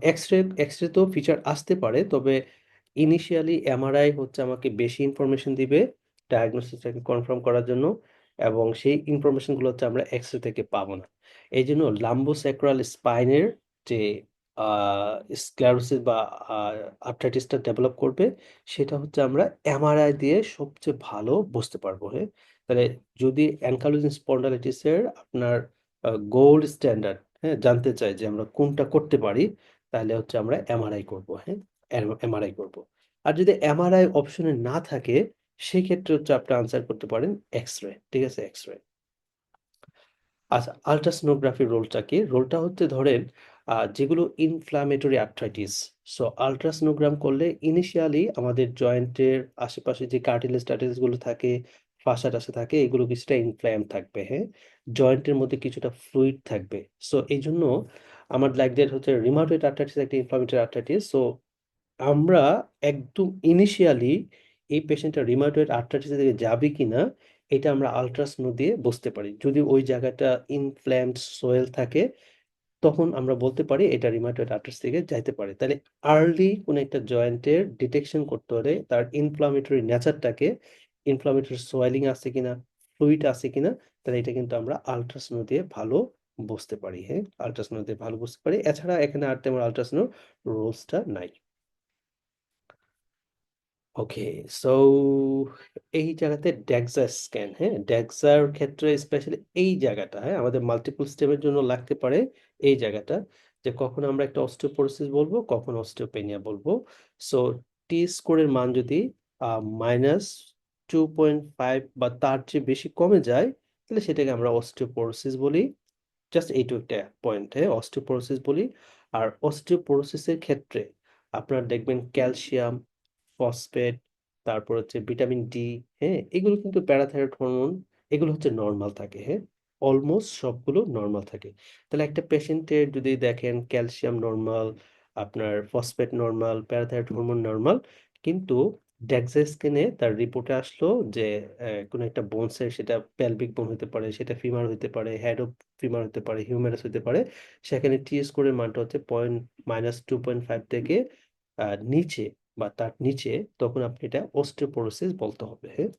এক্সরে তো ফিচার আসতে পারে, তবে ইনিশিয়ালি এমআরআই হচ্ছে আমাকে বেশি ইনফরমেশন দিবে ডায়াগনোসিসটাকে কনফার্ম করার জন্য, এবং সেই ইনফরমেশনগুলো হচ্ছে আমরা এক্সরে থেকে পাবো না। এই জন্য লাম্বোস্যাক্রাল স্পাইনের যে স্ক্লেরোসিস বা আর্থ্রাইটিসটা ডেভেলপ করবে, সেটা হচ্ছে আমরা এমআরআই দিয়ে সবচেয়ে ভালো বুঝতে পারবো, হ্যাঁ। তাহলে যদি অ্যানকাইলোজিং স্পন্ডালাইটিসের আপনার গোল্ড স্ট্যান্ডার্ড, হ্যাঁ, জানতে চাই যে আমরা কোনটা করতে পারি, তাহলে হচ্ছে আমরা এমআরআই করব, হ্যাঁ, এমআরআই করব। আর যদি এমআরআই অপশনে না থাকে সেক্ষেত্রে হচ্ছে আপনি আনসার করতে পারেন এক্স রে, ঠিক আছে, এক্স রে। আচ্ছা, আল্ট্রাসোনোগ্রাফির রোলটা কি? রোলটা হচ্ছে ধরেন যেগুলো ইনফ্ল্যামেটরি আর্থ্রাইটিস, সো আল্ট্রাসোনোগ্রাম করলে ইনিশিয়ালি আমাদের জয়েন্টের আশেপাশে যে কার্টিলেজ টার্টিলেজগুলো থাকে, ফাসা টাসা থাকে, এগুলো কিছুটা ইনফ্ল্যাম থাকবে, হ্যাঁ, জয়েন্টের মধ্যে কিছুটা ফ্লুইড থাকবে। সো এই জন্য আমার লাইক দ্যাট হচ্ছে রিমাটয়েড আর্থ্রাইটিস একটা ইনফ্ল্যামেটরি আর্থ্রাইটিস। সো আমরা একদম ইনিশিয়ালি এই পেশেন্টটা রিউমাটয়েড আর্থ্রাইটিস থেকে যাবে কিনা এটা আমরা আল্ট্রাসাউন্ড দিয়ে বুঝতে পারি। যদি ওই জায়গাটা ইনফ্ল্যামড সোয়েল থাকে তখন আমরা বলতে পারি এটা রিউমাটয়েড আর্থ্রাইটিস থেকে যাইতে পারে। তাহলে আর্লি কোনো একটা জয়েন্টের ডিটেকশন করতে হলে তার ইনফ্লামেটরি নেচারটাকে, ইনফ্লামেটরি সোয়েলিং আছে কিনা, ফ্লুইড আছে কিনা, তাহলে এটা কিন্তু আমরা আল্ট্রাসাউন্ড দিয়ে ভালো বুঝতে পারি, হ্যাঁ, আল্ট্রাসাউন্ড দিয়ে ভালো বুঝতে পারি। এছাড়া এখানে আর তেমন আল্ট্রাসাউন্ড রোলসটা নাই। ওকে, সো এই জায়গাতে ডেক্সা স্ক্যান, হ্যাঁ, ডেক্সার ক্ষেত্রে স্পেশালি এই জায়গাটা, হ্যাঁ, আমাদের মাল্টিপল স্টেপের জন্য লাগতে পারে এই জায়গাটা, যে কখন আমরা একটা অস্টিওপোরোসিস বলবো, কখন অস্টিওপেনিয়া বলবো। সো টি স্কোরের মান যদি -2.5 বা তার চেয়ে বেশি কমে যায় তাহলে সেটাকে আমরা অস্টিওপোরোসিস বলি। জাস্ট এইটু একটা পয়েন্ট, হ্যাঁ, অস্টিওপোরোসিস বলি। আর অস্টিওপোরোসিসের ক্ষেত্রে আপনার দেখবেন ক্যালসিয়াম, ফসফেট, তারপর হচ্ছে ভিটামিন ডি, হ্যাঁ, এগুলো কিন্তু প্যারাথাইরয়েড হরমোন, এগুলো হচ্ছে নর্মাল থাকে, হ্যাঁ, অলমোস্ট সবগুলো নর্মাল থাকে। তাহলে একটা পেশেন্টের যদি দেখেন ক্যালসিয়াম নর্মাল, আপনার phosphate normal, parathyroid hormone normal, কিন্তু ডেক্সা স্ক্যানে তার রিপোর্টে আসলো যে কোনো একটা বোনসের, সেটা পেলভিক বোন হতে পারে, সেটা ফিমার হতে পারে, হেড অফ ফিমার হতে পারে, হিউমেরাস হতে পারে, সেখানে টি স্কোরের মানটা হচ্ছে -2.5 থেকে নিচে বা তার নিচে, তখন আপনি এটা অস্টিওপোরোসিস বলতে হবে, হ্যাঁ।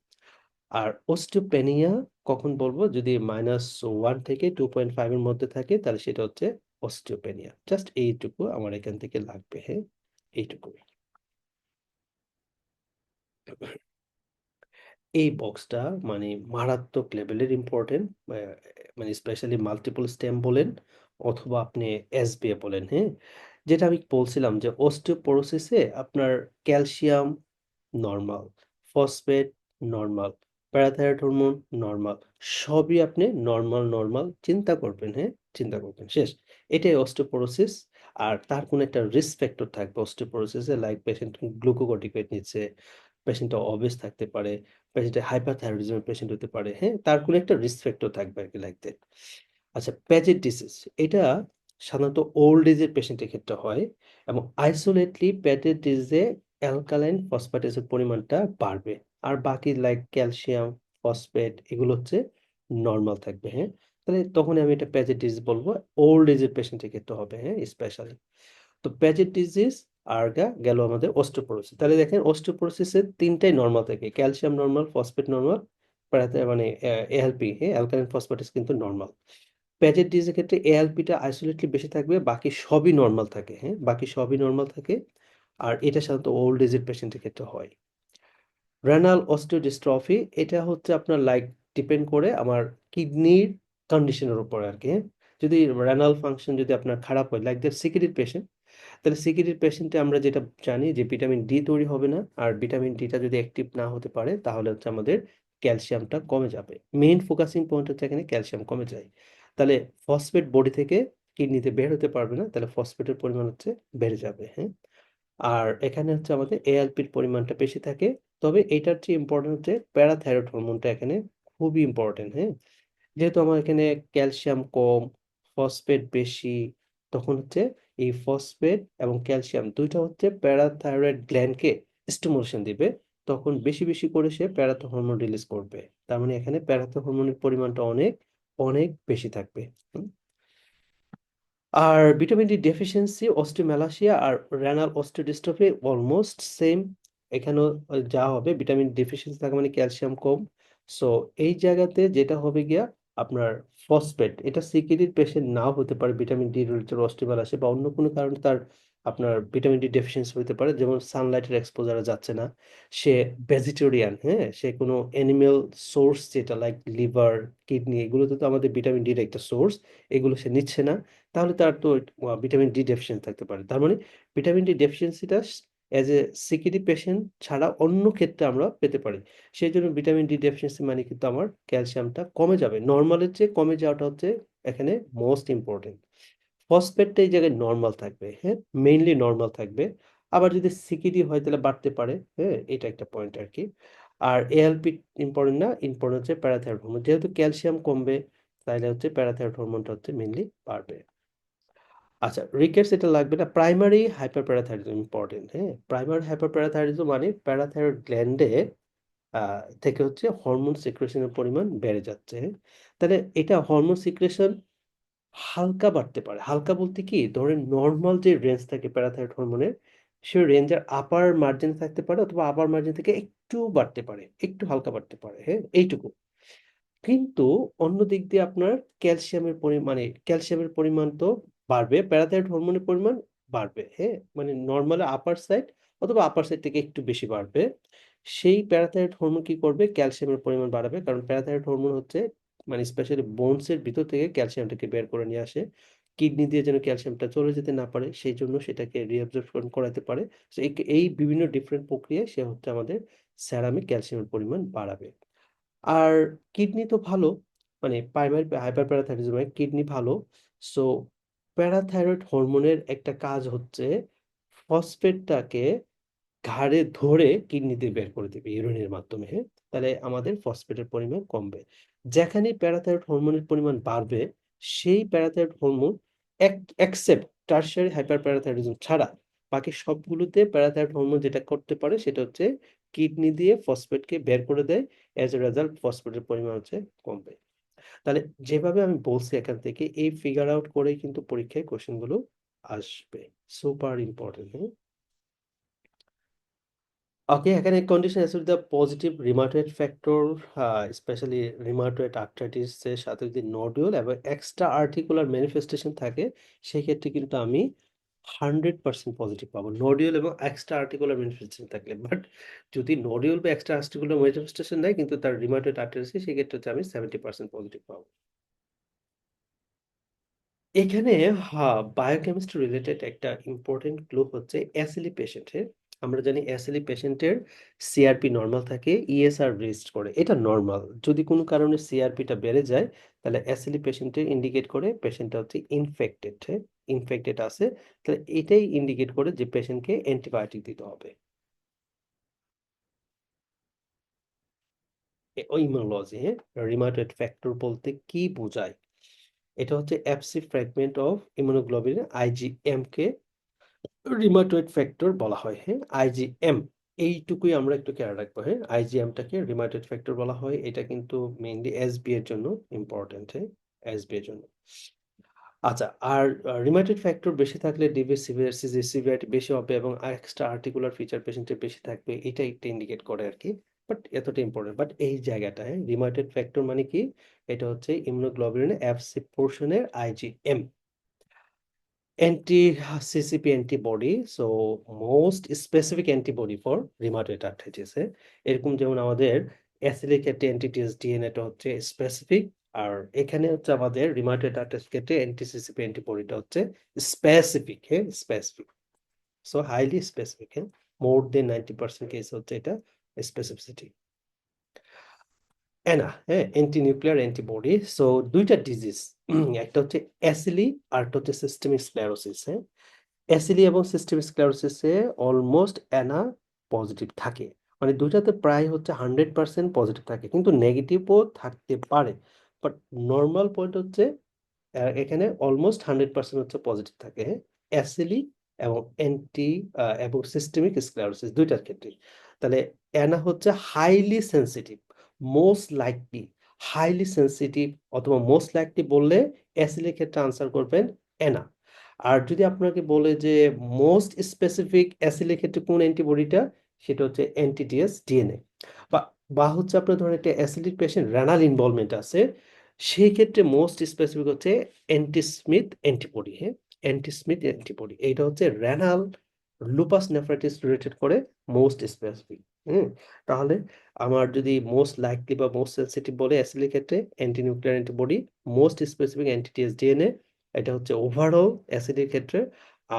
আর অস্টিওপেনিয়া কখন বলবো? যদি -1 থেকে 2.5 এর মধ্যে থাকে তাহলে সেটা হচ্ছে অস্টিওপেনিয়া। জাস্ট এইটুকু আমার এখান থেকে লাগবে, হ্যাঁ, এইটুকু। এই বক্সটা মানে মারাত্মক লেভেলের ইম্পর্টেন্ট, মানে স্পেশালি মাল্টিপল স্টেম বলেন অথবা আপনি এসবিএ বলেন, হ্যাঁ। যেটা আমি বলছিলাম যে অস্টিওপোরোসিসে আপনার calcium normal, phosphate normal, parathyroid hormone normal, সবই আপনি নরমাল নরমাল চিন্তা করবেন, হ্যাঁ, চিন্তা করবেন, শেষ। এটাই অস্টিওপোরোসিস। আর তার কোনো একটা রিস্ক ফ্যাক্টর থাকবে অস্টিওপোরোসিসে, লাইক পেশেন্ট গ্লুকোকর্টিকয়েড নিচ্ছে, পেশেন্টটা অবেস থাকতে পারে, পেশেন্টের হাইপারথাইরয়েডিজমের পেশেন্ট হতে পারে, হ্যাঁ, তার কোনো একটা রিস্ক ফ্যাক্টর থাকবে আর কি, লাইক দ্যাট। আচ্ছা, প্যাজেট ডিসিজ এটা সাধারণত ওল্ড এজের পেশেন্টের ক্ষেত্রে হয়, এবং আইসোলেটলি প্যাজেট ডিজিজে অ্যালকালাইন ফসফেটেসের পরিমাণটা বাড়বে, আর বাকি লাইক ক্যালসিয়াম, ফসফেট এগুলো হচ্ছে নর্মাল থাকবে, হ্যাঁ। তাহলে তখন আমি এটা প্যাজেট ডিজিজ বলবো, ওল্ড এজের পেশেন্টের ক্ষেত্রে হবে, হ্যাঁ, স্পেশালি। তো প্যাজেট ডিজিজ আর গেল আমাদের অস্টিওপোরোসিস। তাহলে দেখেন অস্টিওপোরোসিসের তিনটাই নর্মাল থাকে, ক্যালসিয়াম নর্মাল, ফসফেট নর্মাল, মানে এএলপি, হ্যাঁ, অ্যালকালাইন ফসফেটেস কিন্তু নর্মাল। প্যাজেট ডিজিজের ক্ষেত্রে এএলপিটা আইসোলেটলি বেশি থাকবে, বাকি সবই নর্মাল থাকে, হ্যাঁ, বাকি সবই নর্মাল থাকে। আর এটা সাধারণত ওল্ড এজের পেশেন্টের ক্ষেত্রে হয়। রেনাল অস্টিওডিস্ট্রফি এটা হচ্ছে আপনার লাইক ডিপেন্ড করে আমার কিডনির কন্ডিশনের উপর আর কি, হ্যাঁ। যদি রেনাল ফাংশন যদি আপনার খারাপ হয়, লাইক দ্যাট সিকিডির পেশেন্ট, তাহলে সিকিডির পেশেন্টে আমরা যেটা জানি যে ভিটামিন ডি তৈরি হবে না, আর ভিটামিন ডিটা যদি অ্যাক্টিভ না হতে পারে তাহলে হচ্ছে আমাদের ক্যালসিয়ামটা কমে যাবে। মেইন ফোকাসিং পয়েন্ট হচ্ছে এখানে ক্যালসিয়াম কমে যায়। তাহলে ফসফেট বডি থেকে কিডনিতে বের হতে পারবে না, তাহলে ফসফেটের পরিমাণ হচ্ছে বেড়ে যাবে, হ্যাঁ। আর এখানে হচ্ছে আমাদের এএলপির পরিমাণটা বেশি থাকে। তবে এটার চেয়ে ইম্পর্টেন্ট হচ্ছে প্যারাথাইরয়েড হরমোনটা এখানে খুবই ইম্পর্টেন্ট, হ্যাঁ। যেহেতু আমার এখানে ক্যালসিয়াম কম, ফসফেট বেশি, তখন হচ্ছে এই ফসফেট এবং ক্যালসিয়াম দুইটা হচ্ছে প্যারাথাইরয়েড গ্ল্যান্ডকে স্টিমুলেশন দিবে, তখন বেশি বেশি করে সে প্যারাথ হরমোন রিলিজ করবে। তার মানে এখানে প্যারাথ হরমোনের পরিমাণটা অনেক অনেক বেশি থাকবে। আর ভিটামিন ডি ডেফিসিয়েন্সি, অস্টিওম্যালাসিয়া আর রেনাল অস্টিওডিস্ট্রফি অলমোস্ট সেম। এখানেও যা হবে, ভিটামিন ডেফিসিয়েন্সি থাকা মানে ক্যালসিয়াম কম। সো এই জায়গাতে যেটা হবে গিয়া আপনার ফসফেট, এটা সিকিডির পেশেন্ট নাও হতে পারে, ভিটামিন ডি রিলেটেড অস্টিওম্যালাসিয়া বা অন্য কোনো কারণে তার আপনার ভিটামিন ডি ডেফিসিয়েন্সি হতে পারে, যেমন সানলাইটের এক্সপোজারে যাচ্ছে না, সে ভেজিটেরিয়ান, হ্যাঁ, সে কোনো অ্যানিমেল সোর্স যেটা লাইক লিভার, কিডনি, এগুলোতে তো আমাদের ভিটামিন ডির একটা সোর্স, এগুলো সে নিচ্ছে না, তাহলে তার তো ভিটামিন ডি ডেফিসিয়েন্সি থাকতে পারে। তার মানে ভিটামিন ডি ডেফিসিয়েন্সিটা অ্যাজ এ সিকিডি পেশেন্ট ছাড়া অন্য ক্ষেত্রে আমরা পেতে পারি। সেই জন্য ভিটামিন ডি ডেফিসিয়েন্সি মানে কিন্তু আমার ক্যালসিয়ামটা কমে যাবে, নর্মালের চেয়ে কমে যাওয়াটা হচ্ছে এখানে মোস্ট ইম্পর্টেন্ট। ফসফেটটা এই জায়গায় নর্মাল থাকবে, হ্যাঁ, মেইনলি নর্মাল থাকবে। আবার যদি সিকিডি হয় তাহলে বাড়তে পারে, হ্যাঁ, এটা একটা পয়েন্ট আর কি। আর এএলপি ইম্পর্টেন্ট না, ইম্পর্টেন্ট হচ্ছে প্যারাথাইরয়েড হরমোন। যেহেতু ক্যালসিয়াম কমবে তাহলে হচ্ছে প্যারাথাইরয়েড হরমোনটা হচ্ছে মেইনলি বাড়বে। আচ্ছা, রিকেটস এটা লাগবে না। প্রাইমারি হাইপারপ্যারাথাইরয়েডিজম ইম্পর্টেন্ট, হ্যাঁ। প্রাইমারি হাইপারপ্যারাথাইরয়েডিজম মানে প্যারাথাইরয়েড গ্ল্যান্ডে থেকে হচ্ছে হরমোন সিক্রেশনের পরিমাণ বেড়ে যাচ্ছে, হ্যাঁ। তাহলে এটা হরমোন সিক্রেশন হালকা বাড়তে পারে। হালকা বলতে কি, ধরেন নরমাল যে রেঞ্জ থাকে প্যারাথাইরয়েড হরমোনের, সে রেঞ্জের আপার মার্জিনে থাকতে পারে অথবা আপার মার্জিন থেকে একটু বাড়তে পারে, একটু হালকা বাড়তে পারে, হ্যাঁ, এইটুকু। কিন্তু অন্য দিক দিয়ে আপনার ক্যালসিয়ামের পরিমাণ তো বাড়বে, প্যারাথাইরয়েড হরমোনের পরিমাণ বাড়বে, হ্যাঁ, মানে নর্মাল আপার সাইড অথবা আপার সাইড থেকে একটু বেশি বাড়বে। সেই প্যারাথাইরয়েড হরমোন কি করবে, ক্যালসিয়ামের পরিমাণ বাড়াবে, কারণ প্যারাথাইরয়েড হরমোন হচ্ছে মানে স্পেশালি বোনস এর ভিতর থেকে ক্যালসিয়ামটাকে বের করে নিয়ে আসে, কিডনি দিয়ে যেন ক্যালসিয়ামটা চলে যেতে না পারে সেই জন্য সেটাকে রিঅ্যাবজর্পশন করাতে পারে। তো এই বিভিন্ন ডিফারেন্ট প্রক্রিয়ায় সে হচ্ছে আমাদের সেরামে ক্যালসিয়ামের পরিমাণ বাড়াবে। আর কিডনি তো ভালো, মানে প্রাইমারি হাইপারপ্যারাথাইরয়েডিজমে কিডনি ভালো। সো প্যারাথাইরয়েড হরমোনের একটা কাজ হচ্ছে ফসফেটটাকে ঘাড়ে ধরে কিডনিতে বের করে দেবে ইউরিনের মাধ্যমে, হ্যাঁ। তাহলে আমাদের ফসফেটের পরিমাণ কমবে। যেখানে প্যারাথাইরয়েড হরমোনের পরিমাণ বাড়বে সেই প্যারাথাইরয়েড হরমোন এক্সেপ্ট টারশিয়ারি হাইপারপ্যারাথাইরয়েডিজম ছাড়া বাকি সবগুলোতে প্যারাথাইরয়েড হরমোন যেটা করতে পারে সেটা হচ্ছে কিডনি দিয়ে ফসফেটকে বের করে দেয়, অ্যাজ এ রেজাল্ট ফসফেটের পরিমাণ হচ্ছে কমবে। তাহলে যেভাবে আমি বলছি এখান থেকে এই ফিগার আউট করেই কিন্তু পরীক্ষায় কোশ্চেন গুলো আসবে। Super important. ওকে, এখানে কন্ডিশন আছে the positive rheumatoid factor, specially rheumatoid arthritis এর সাথে যদি নডিউল এবং এক্সট্রা আর্টিকুলার ম্যানিফেস্টেশন থাকে সেক্ষেত্রে কিন্তু আমি 100% পজিটিভ পাবো নডিউল এবং এক্সট্রা আর্টিকুলার ম্যানিফেস্টেশন থাকলে। বাট যদি নডিউল বা এক্সট্রা আর্টিকুলার ম্যানিফেস্টেশন নেই কিন্তু তার রিমাটয়েড আর্থ্রাইটিস সেক্ষেত্রে হচ্ছে আমি 70% পজিটিভ পাবো। এখানে বায়োকেমিস্ট্রি রিলেটেড একটা ইম্পর্টেন্ট ক্লু হচ্ছে অ্যাসিলি পেশেন্টের। আমরা জানি অ্যাসিলি পেশেন্টের সিআরপি নর্মাল থাকে, ইএসআর রেজিস্ট করে, এটা নর্মাল। যদি কোনো কারণে সিআরপিটা বেড়ে যায় তাহলে অ্যাসিলি পেশেন্টের ইন্ডিকেট করে পেশেন্টটা হচ্ছে ইনফেক্টেড, হ্যাঁ, ইনফেক্টেড আছে। তাহলে এটাই ইন্ডিকেট করে যে পেশেন্টকে অ্যান্টিবায়োটিক দিতে হবে। ইমিউনোলজি, হ্যাঁ। রিমাটয়েড ফ্যাক্টর বলতে কি বোঝায়, এটা হচ্ছে অ্যাবসি ফ্র্যাগমেন্ট অফ ইমিউনোগ্লোবিন আইজিএম কে রিমাটয়েড ফ্যাক্টর বলা হয়, হ্যাঁ। আইজিএম এইটুকুই আমরা একটু খেয়াল রাখবো, হ্যাঁ। আইজিএমটাকে রিমাটয়েড ফ্যাক্টর বলা হয়, এটা কিন্তু মেইনলি এসবি এর জন্য ইম্পর্টেন্ট, হ্যাঁ, এসবি এর জন্য। আচ্ছা, আর রিমাটয়েড ফ্যাক্টর বেশি থাকলে ডিভিজ সিভিয়ারিটি বেশি হবে এবং এক্সট্রা আর্টিকুলার ফিচার পেশেন্টের বেশি থাকবে, এটা একটা ইন্ডিকেট করে আর কি। বাট এতটা ইম্পর্টেন্ট, বাট এই জায়গাটা, হ্যাঁ, রিমাটয়েড ফ্যাক্টর মানে কি, এটা হচ্ছে ইমিউনোগ্লোবুলিনের এফসি পোর্শনের IgM, anti-CCP antibody, so most specific antibody for rheumatoid arthritis এ। এরকম যেমন আমাদের অ্যাসিলিক ক্ষেত্রে অ্যান্টিটিএস ডিএনএটা হচ্ছে স্পেসিফিক, আর এখানে হচ্ছে আমাদের রিমাটয়েড আর্থ্রাইটিস ক্ষেত্রে অ্যান্টি-CCP অ্যান্টিবডিটা হচ্ছে স্পেসিফিক, হ্যাঁ, স্পেসিফিক। সো হাইলি স্পেসিফিক, হ্যাঁ, মোর দেন 90% কেস হচ্ছে এটা স্পেসিফিসিটি। অ্যানা, হ্যাঁ, অ্যান্টি নিউক্লিয়ার অ্যান্টিবডি। সো দুইটা ডিজিজ, একটা হচ্ছে অ্যাসিলি আর একটা হচ্ছে সিস্টেমিক স্ক্লেরোসিস, হ্যাঁ। অ্যাসিলি এবং সিস্টেমিক স্ক্লেরোসিসে অলমোস্ট অ্যানা পজিটিভ থাকে, মানে দুইটাতে প্রায় হচ্ছে 100% পজিটিভ থাকে, কিন্তু নেগেটিভও থাকতে পারে। বাট নর্মাল পয়েন্ট হচ্ছে এখানে অলমোস্ট 100% হচ্ছে পজিটিভ থাকে, হ্যাঁ, অ্যাসিলি এবং এবং সিস্টেমিক স্ক্লেরোসিস দুইটার ক্ষেত্রে। তাহলে অ্যানা হচ্ছে highly sensitive, most likely highly sensitive, অথবা মোস্ট লাইকলি বললে অ্যাসিলির ক্ষেত্রে আনসার করবেন অ্যানা। আর যদি আপনাকে বলে যে মোস্ট স্পেসিফিক অ্যাসিলের ক্ষেত্রে কোন অ্যান্টিবডিটা, সেটা হচ্ছে অ্যান্টিটিএস ডিএনএ। বা বা হচ্ছে আপনার ধরেন একটা অ্যাসিডিক পেশেন্ট রেনাল ইনভলভমেন্ট আছে, সেই ক্ষেত্রে মোস্ট স্পেসিফিক হচ্ছে অ্যান্টিস্মিথ অ্যান্টিবডি, হ্যাঁ, অ্যান্টিস্মিথ অ্যান্টিবডি, এইটা হচ্ছে রেনাল লুপাস নেফ্রাইটিস রিলেটেড করে মোস্ট স্পেসিফিক। হুম, তাহলে আমার যদি মোস্ট লাইকলি বা মোস্ট সেন্সিটিভ বলে অ্যাসিলের ক্ষেত্রে anti nuclear antibody, most specific anti ds DNA, এটা হচ্ছে ওভারঅল অ্যাসিডের ক্ষেত্রে।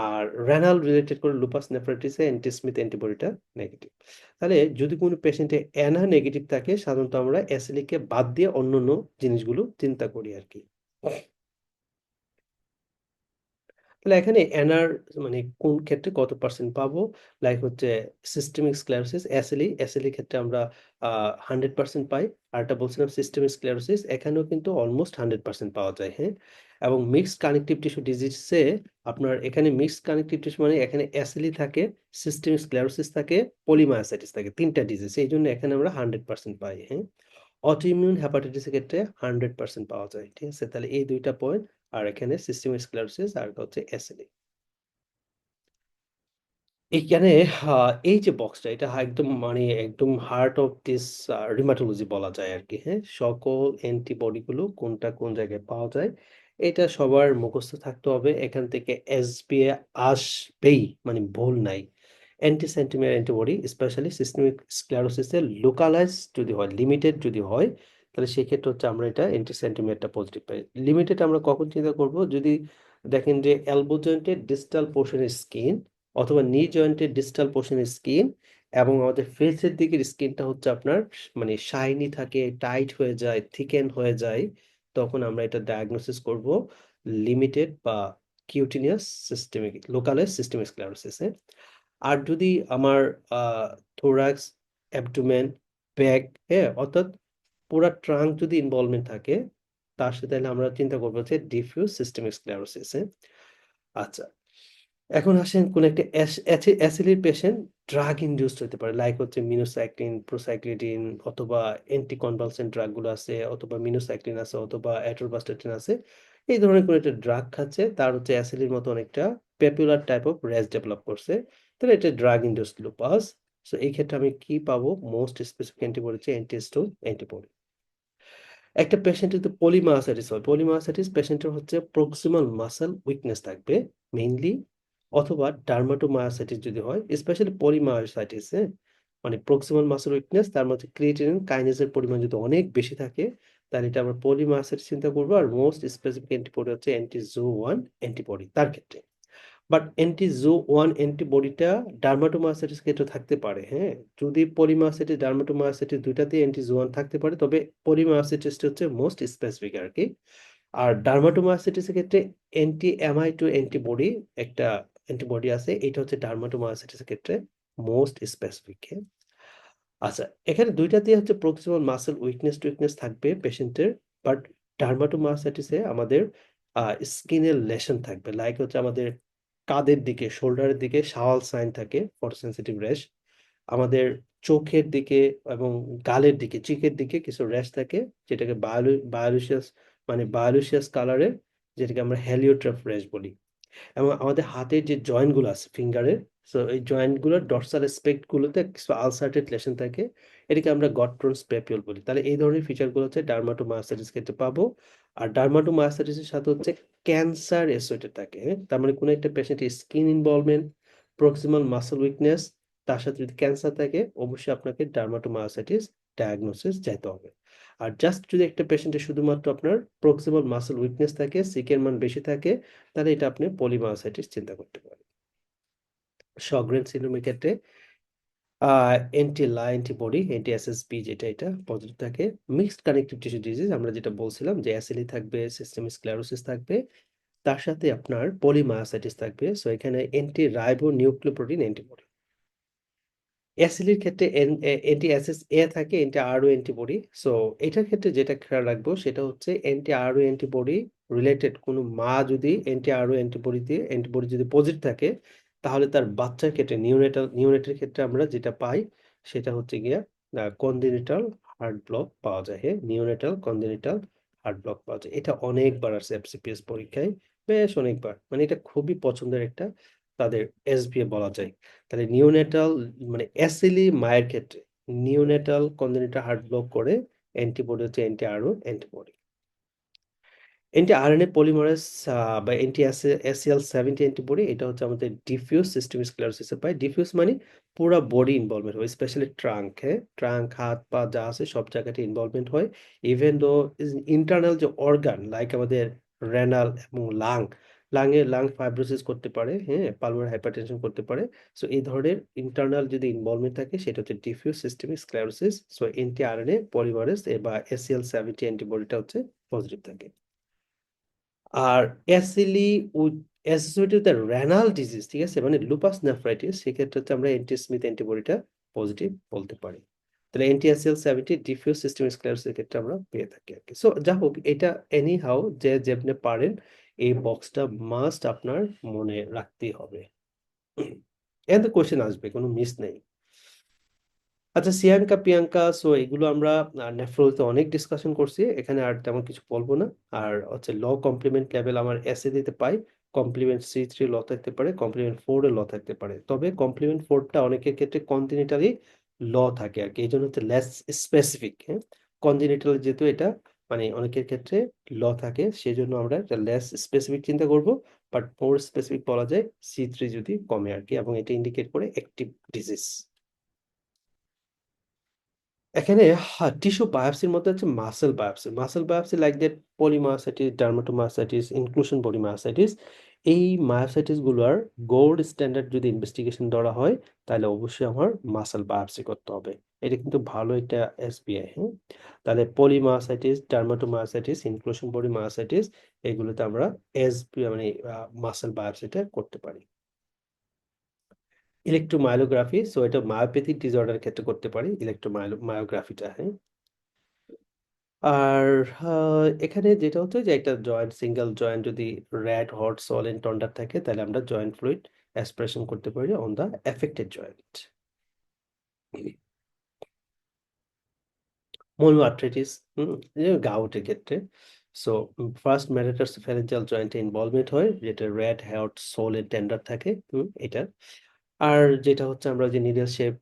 আর রেনাল রিলেটেড করে লুপাস নেফ্রাইটিসে অ্যান্টিস্মিথ অ্যান্টিবডিটা নেগেটিভ। তাহলে যদি কোনো পেশেন্টে এনা নেগেটিভ থাকে, সাধারণত আমরা অ্যাসিলিকে বাদ দিয়ে অন্যান্য জিনিসগুলো চিন্তা করি আর কি। তাহলে এখানে এনআর মানে কোন ক্ষেত্রে কত পার্সেন্ট পাবো, লাইক হচ্ছে সিস্টেমিক স্ক্লেরোসিস এসএলই ক্ষেত্রে আমরা 100% পাই। আর এটা বলছিলাম সিস্টেমিক স্ক্লেরোসিস, এখানেও কিন্তু অলমোস্ট 100% পাওয়া যায়, হ্যাঁ। এবং মিক্সড কানেকটিভ টিস্যু ডিজিজে আপনার এখানে মিক্সড কানেকটিভ টিস্যু মানে এখানে এসএলই থাকে, সিস্টেমিক স্ক্লেরোসিস থাকে, পলিমায়োসাইটিস থাকে, তিনটা ডিজিজ, এই জন্য এখানে আমরা 100% পাই, হ্যাঁ। অটোইমিউন হেপাটাইটিসের ক্ষেত্রে 100% পাওয়া যায়, ঠিক আছে। তাহলে এই দুইটা পয়েন্ট, আর এখানে সিস্টেমিক স্ক্লেরোসিস আর হচ্ছে এসএলই। এইখানে এই যে বক্সটা, এটা একদম মানে একদম হার্ট অফ দিস রিমাটোলজি বলা যায় আর কি, হ্যাঁ। সকল অ্যান্টিবডিগুলো কোনটা কোন জায়গায় পাওয়া যায় এটা সবার মুখস্থ থাকতে হবে। এখান থেকে এসবিএ আসবেই, মানে ভুল নাই। অ্যান্টিসেন্টিমিয়ার অ্যান্টিবডি স্পেশালি সিস্টেমিক স্ক্লেরোসিসে লোকালাইজ যদি হয়, লিমিটেড যদি হয়, তাহলে সেক্ষেত্রে হচ্ছে আমরা এটা অ্যান্টিসেন্টিমিয়ারটা পজিটিভ পাই। লিমিটেড আমরা কখন চিন্তা করব, যদি দেখেন যে এলবো জয়েন্টের ডিস্টাল পোর্শনের স্কিন অথবা নি জয়েন্টের ডিস্টাল পোর্শনের স্কিন এবং আমাদের ফেসের দিকের স্কিনটা হচ্ছে আপনার মানে শাইনি থাকে, টাইট হয়ে যায়, থিকেন হয়ে যায়, তখন আমরা এটা ডায়াগনোসিস করব লিমিটেড বা cutaneous systemic localise systemic sclerosis. আর যদি আমার থোরাক্স, অ্যাবডোমেন, ব্যাক, হ্যাঁ, অর্থাৎ পুরা ট্রাঙ্ক যদি ইনভলভমেন্ট থাকে, তার সাথে তাহলে আমরা চিন্তা করবো যে ডিফিউজ সিস্টেমিক স্ক্লেরোসিস। আচ্ছা, এখন আসেন কোন একটা অ্যাসিলির পেশেন্ট ড্রাগ ইনডিউসড হতে পারে, লাইক হচ্ছে মিনোসাইক্লিন, প্রোসাইক্লিডিন, অথবা অ্যান্টিকনভালসেন্ট ড্রাগগুলো আছে, অথবা মিনোসাইক্লিন আছে, অথবা অ্যাট্রোবাস্টাটিন আছে। এই ধরনের কোনো একটা ড্রাগ খাচ্ছে, তার হচ্ছে অ্যাসিলির মতো অনেকটা পেপুলার টাইপ অফ র্যাশ ডেভেলপ করছে, তাহলে এটা ড্রাগ ইনডিউসড লুপাস। সো এই ক্ষেত্রে আমি কি পাবো, মোস্ট স্পেসিফিক অ্যান্টিবডি হচ্ছে অ্যান্টিহিস্টোন অ্যান্টিবডি। একটা পেশেন্টের যদি পলিমায়োসাইটিস হয়, পলিমায়োসাইটিস পেশেন্টের হচ্ছে প্রক্সিমাল মাসল উইকনেস থাকবে মেইনলি, অথবা ডার্মাটোমায়োসাইটিস যদি হয়, স্পেশালি পলিমায়োসাইটিস, হ্যাঁ, মানে প্রক্সিমাল মাসল উইকনেস, তার মধ্যে ক্রিয়েটিনিন কাইনেজের পরিমাণ যদি অনেক বেশি থাকে, তাহলে এটা আমরা পলিমায়োসাইটিস চিন্তা করবো। আর মোস্ট স্পেসিফিক অ্যান্টিবডি হচ্ছে অ্যান্টিজো 1 অ্যান্টিবডি তার ক্ষেত্রে। বাট অ্যান্টি-জো 1 অ্যান্টিবডিটা ডার্মাটোমায়োসাইটিস ক্ষেত্রে থাকতে পারে, হ্যাঁ। যদি পলিমায়োসাইটিস ডার্মাটোমায়োসাইটিস দুইটাতেই অ্যান্টি-জো 1 থাকতে পারে, তবে পলিমায়োসাইটিসটা হচ্ছে মোস্ট স্পেসিফিক আর কি। আর ডার্মাটোমায়োসাইটিসের ক্ষেত্রে অ্যান্টি-অ্যামাইড অ্যান্টিবডি একটা অ্যান্টিবডি আছে, এটা হচ্ছে ডার্মাটোমায়োসাইটিসের ক্ষেত্রে মোস্ট স্পেসিফিক। আচ্ছা, এখানে দুইটাতেই হচ্ছে প্রক্সিমাল মাসল উইকনেস টুইকনেস থাকবে পেশেন্টের, বাট ডার্মাটোমায়োসাইটিসে আমাদের স্কিনের লেশন থাকবে, লাইক হচ্ছে আমাদের কাঁধের দিকে, শোল্ডারের দিকে শাওয়াল সাইন থাকে, ফটোসেনসিটিভ র্যাশ। আমাদের চোখের দিকে এবং গালের দিকে, চিকের দিকে কিছু র্যাশ থাকে, যেটাকে বায়োলুসিয়াস মানে বায়োলুসিয়াস কালারের, যেটাকে আমরা হেলিওট্রপ র্যাশ বলি। এবং আমাদের হাতের যে জয়েন্ট গুলো আছে ফিঙ্গারের, সো এই জয়েন্ট গুলোর ডর্সাল স্পেক্ট গুলোতে কিছু আলসারেটেড লেশন থাকে, এটাকে আমরা গট্রন্স পেপিউল বলি। তাহলে এই ধরনের ফিচার গুলো হচ্ছে ডার্মাটোমায়োসাইটিস ক্ষেত্রে পাবো। আর ডার্মাটোমায়োসাইটিসের সাথে হচ্ছে ক্যান্সার অ্যাসোসিয়েটেড থাকে, হ্যাঁ? তার মানে কোনো একটা পেশেন্টের skin involvement, proximal muscle weakness, তার সাথে যদি ক্যান্সার থাকে, অবশ্যই আপনাকে ডার্মাটোমায়োসাইটিস ডায়াগনোসিস যেতে হবে। আর জাস্ট যদি একটা পেশেন্টের শুধুমাত্র আপনার প্রক্সিমাল মাসল উইকনেস থাকে, সিকের মান বেশি থাকে, তাহলে এটা আপনি পলিমায়োসাইটিস চিন্তা করতে পারেন। শগরেন সিন্ড্রোমের ক্ষেত্রে অ্যান্টি লা অ্যান্টিবডি, অ্যান্টি-এসএসপি যেটা, এটা পজিটিভ থাকে। মিক্সড কানেকটিভ টিস্যু ডিজিজ আমরা যেটা বলছিলাম যে অ্যাসিলি থাকবে, সিস্টেমিক স্ক্লেরোসিস থাকবে, তার সাথে আপনার পলিমায়োসাইটিস থাকবে। সো এখানে অ্যান্টি রাইবো নিউক্লিওপ্রোটিন অ্যান্টিবডি। অ্যাসিলির ক্ষেত্রে অ্যান্টি-এসএসএ থাকে, অ্যান্টি-আরও অ্যান্টিবডি। সো এটার ক্ষেত্রে যেটা খেয়াল রাখবো সেটা হচ্ছে অ্যান্টি-আরও অ্যান্টিবডি রিলেটেড কোনো মা যদি অ্যান্টি-আরও অ্যান্টিবডি যদি পজিটিভ থাকে, তাহলে তার বাচ্চার ক্ষেত্রে নিওনেটের ক্ষেত্রে আমরা যেটা পাই সেটা হচ্ছে গিয়া কনজেনিটাল হার্ট ব্লক পাওয়া যায়, হ্যাঁ। নিওনেটাল কনজেনিটাল হার্ট ব্লক পাওয়া যায়, এটা অনেকবার আসছে এফসিপিএস পরীক্ষায়, বেশ অনেকবার, মানে এটা খুবই পছন্দের একটা তাদের এসবিএ বলা যায়। তাহলে নিওনেটাল মানে অ্যাসিলি মায়ের ক্ষেত্রে নিওনেটাল কনজেনিটাল হার্ট ব্লক করে অ্যান্টিবডি হচ্ছে অ্যান্টি-আরও অ্যান্টিবডি। অ্যান্টি-আরএনএ পলিমারেজ বা অ্যাসিএল-70 অ্যান্টিবডি, এটা হচ্ছে আমাদের ডিফিউজ সিস্টেমিক স্ক্লেরোসিসে পাই। ডিফিউজ মানে পুরা বডি ইনভলভমেন্ট হয়, স্পেশালি ট্রাঙ্ক, হ্যাঁ। ট্রাঙ্ক, হাত পা যা আছে সব জায়গাতে ইনভলভমেন্ট হয়। ইভেন দো ইন্টারনাল যে অর্গান লাইক আমাদের রেনাল এবং লাং, লাং ফাইব্রোসিস করতে পারে, হ্যাঁ, পালমোনারি হাইপারটেনশন করতে পারে। সো এই ধরনের ইন্টারনাল যদি ইনভলভমেন্ট থাকে সেটা হচ্ছে diffuse systemic sclerosis. So anti RNA polymerase বা ACL70 অ্যান্টিবডিটা হচ্ছে পজিটিভ থাকে। আর অ্যাসিলি with associated with renal disease, ঠিক আছে, মানে লুপাস নেফ্রাইটিস, সেক্ষেত্রে হচ্ছে আমরা এন্টি স্মিথ অ্যান্টিবডিটা পজিটিভ বলতে পারি। তাহলে NTSL70 ডিফিউজ সিস্টেমিক স্ক্লেরোসিসের ক্ষেত্রে আমরা পেয়ে থাকি আর কি। সো যা হোক, এটা এনি হাউ যে যেমনি পারেন এই বক্সটা মাস্ট আপনার মনে রাখতেই হবে। এত কোশ্চেন আসবে, কোনো মিস নেই। আচ্ছা, সিয়াঙ্কা পিয়াঙ্কা, সো এগুলো আমরা নেফ্রোতে অনেক ডিসকাশন করছি, এখানে আর তেমন কিছু বলবো না। আর হচ্ছে ল কমপ্লিমেন্ট লেভেল আমার এসে দিতে পাই, কমপ্লিমেন্ট C3 ল থাকতে পারে, কমপ্লিমেন্ট 4 এ ল থাকতে পারে, তবে কমপ্লিমেন্ট 4টা অনেকের ক্ষেত্রে কন্টিনেন্টালি ল থাকে আর কি, এই জন্য হচ্ছে লেস স্পেসিফিক। হ্যাঁ, কন্টিনেন্টাল যেহেতু এটা মানে অনেকের ক্ষেত্রে ল থাকে, সেই জন্য আমরা একটা লেস স্পেসিফিক চিন্তা করব, বাট মোর স্পেসিফিক বলা যায় C3 যদি কমে আর কি, এবং এটা ইন্ডিকেট করে অ্যাক্টিভ ডিজিজ। এখানে টিস্যু বায়োপসির মধ্যে হচ্ছে muscle biopsy like that polymyositis, dermatomyositis, inclusion body myositis. এই মায়োসাইটিস গুলোর গোল্ড স্ট্যান্ডার্ড যদি ইনভেস্টিগেশন ধরা হয়, তাহলে অবশ্যই আমার মাসেল বায়োপসি করতে হবে। এটা কিন্তু ভালো একটা SBI, হ্যাঁ। তাহলে polymyositis, dermatomyositis, inclusion body myositis, এগুলোতে আমরা মানে মাসেল বায়োপসিটা করতে পারি। ইলেকট্রোমায়োলোগ্রাফি, সো এটা মায়োপ্যাথিক ডিসঅর্ডার ক্ষেত্রে করতে পারি ইলেকট্রোমায়োগ্রাফিটা, হ্যাঁ। আর এখানে যেটা হচ্ছে যে একটা জয়েন্ট, সিঙ্গেল জয়েন্ট যদি রেড হট সোলেন টন্ডার থাকে, তাহলে আমরা জয়েন্ট ফ্লুইড অ্যাসপিরেশন করতে পারি on the affected joint. Mono arthritis, গাউটের ক্ষেত্রে, সো ফার্স্ট মেটাটার্সোফ্যারেঞ্জিয়াল জয়েন্টে ইনভলভমেন্ট হয়, যেটা রেড হট সোলেন টেন্ডার থাকে, এটা। আর যেটা হচ্ছে আমরা যে নিডল শেপ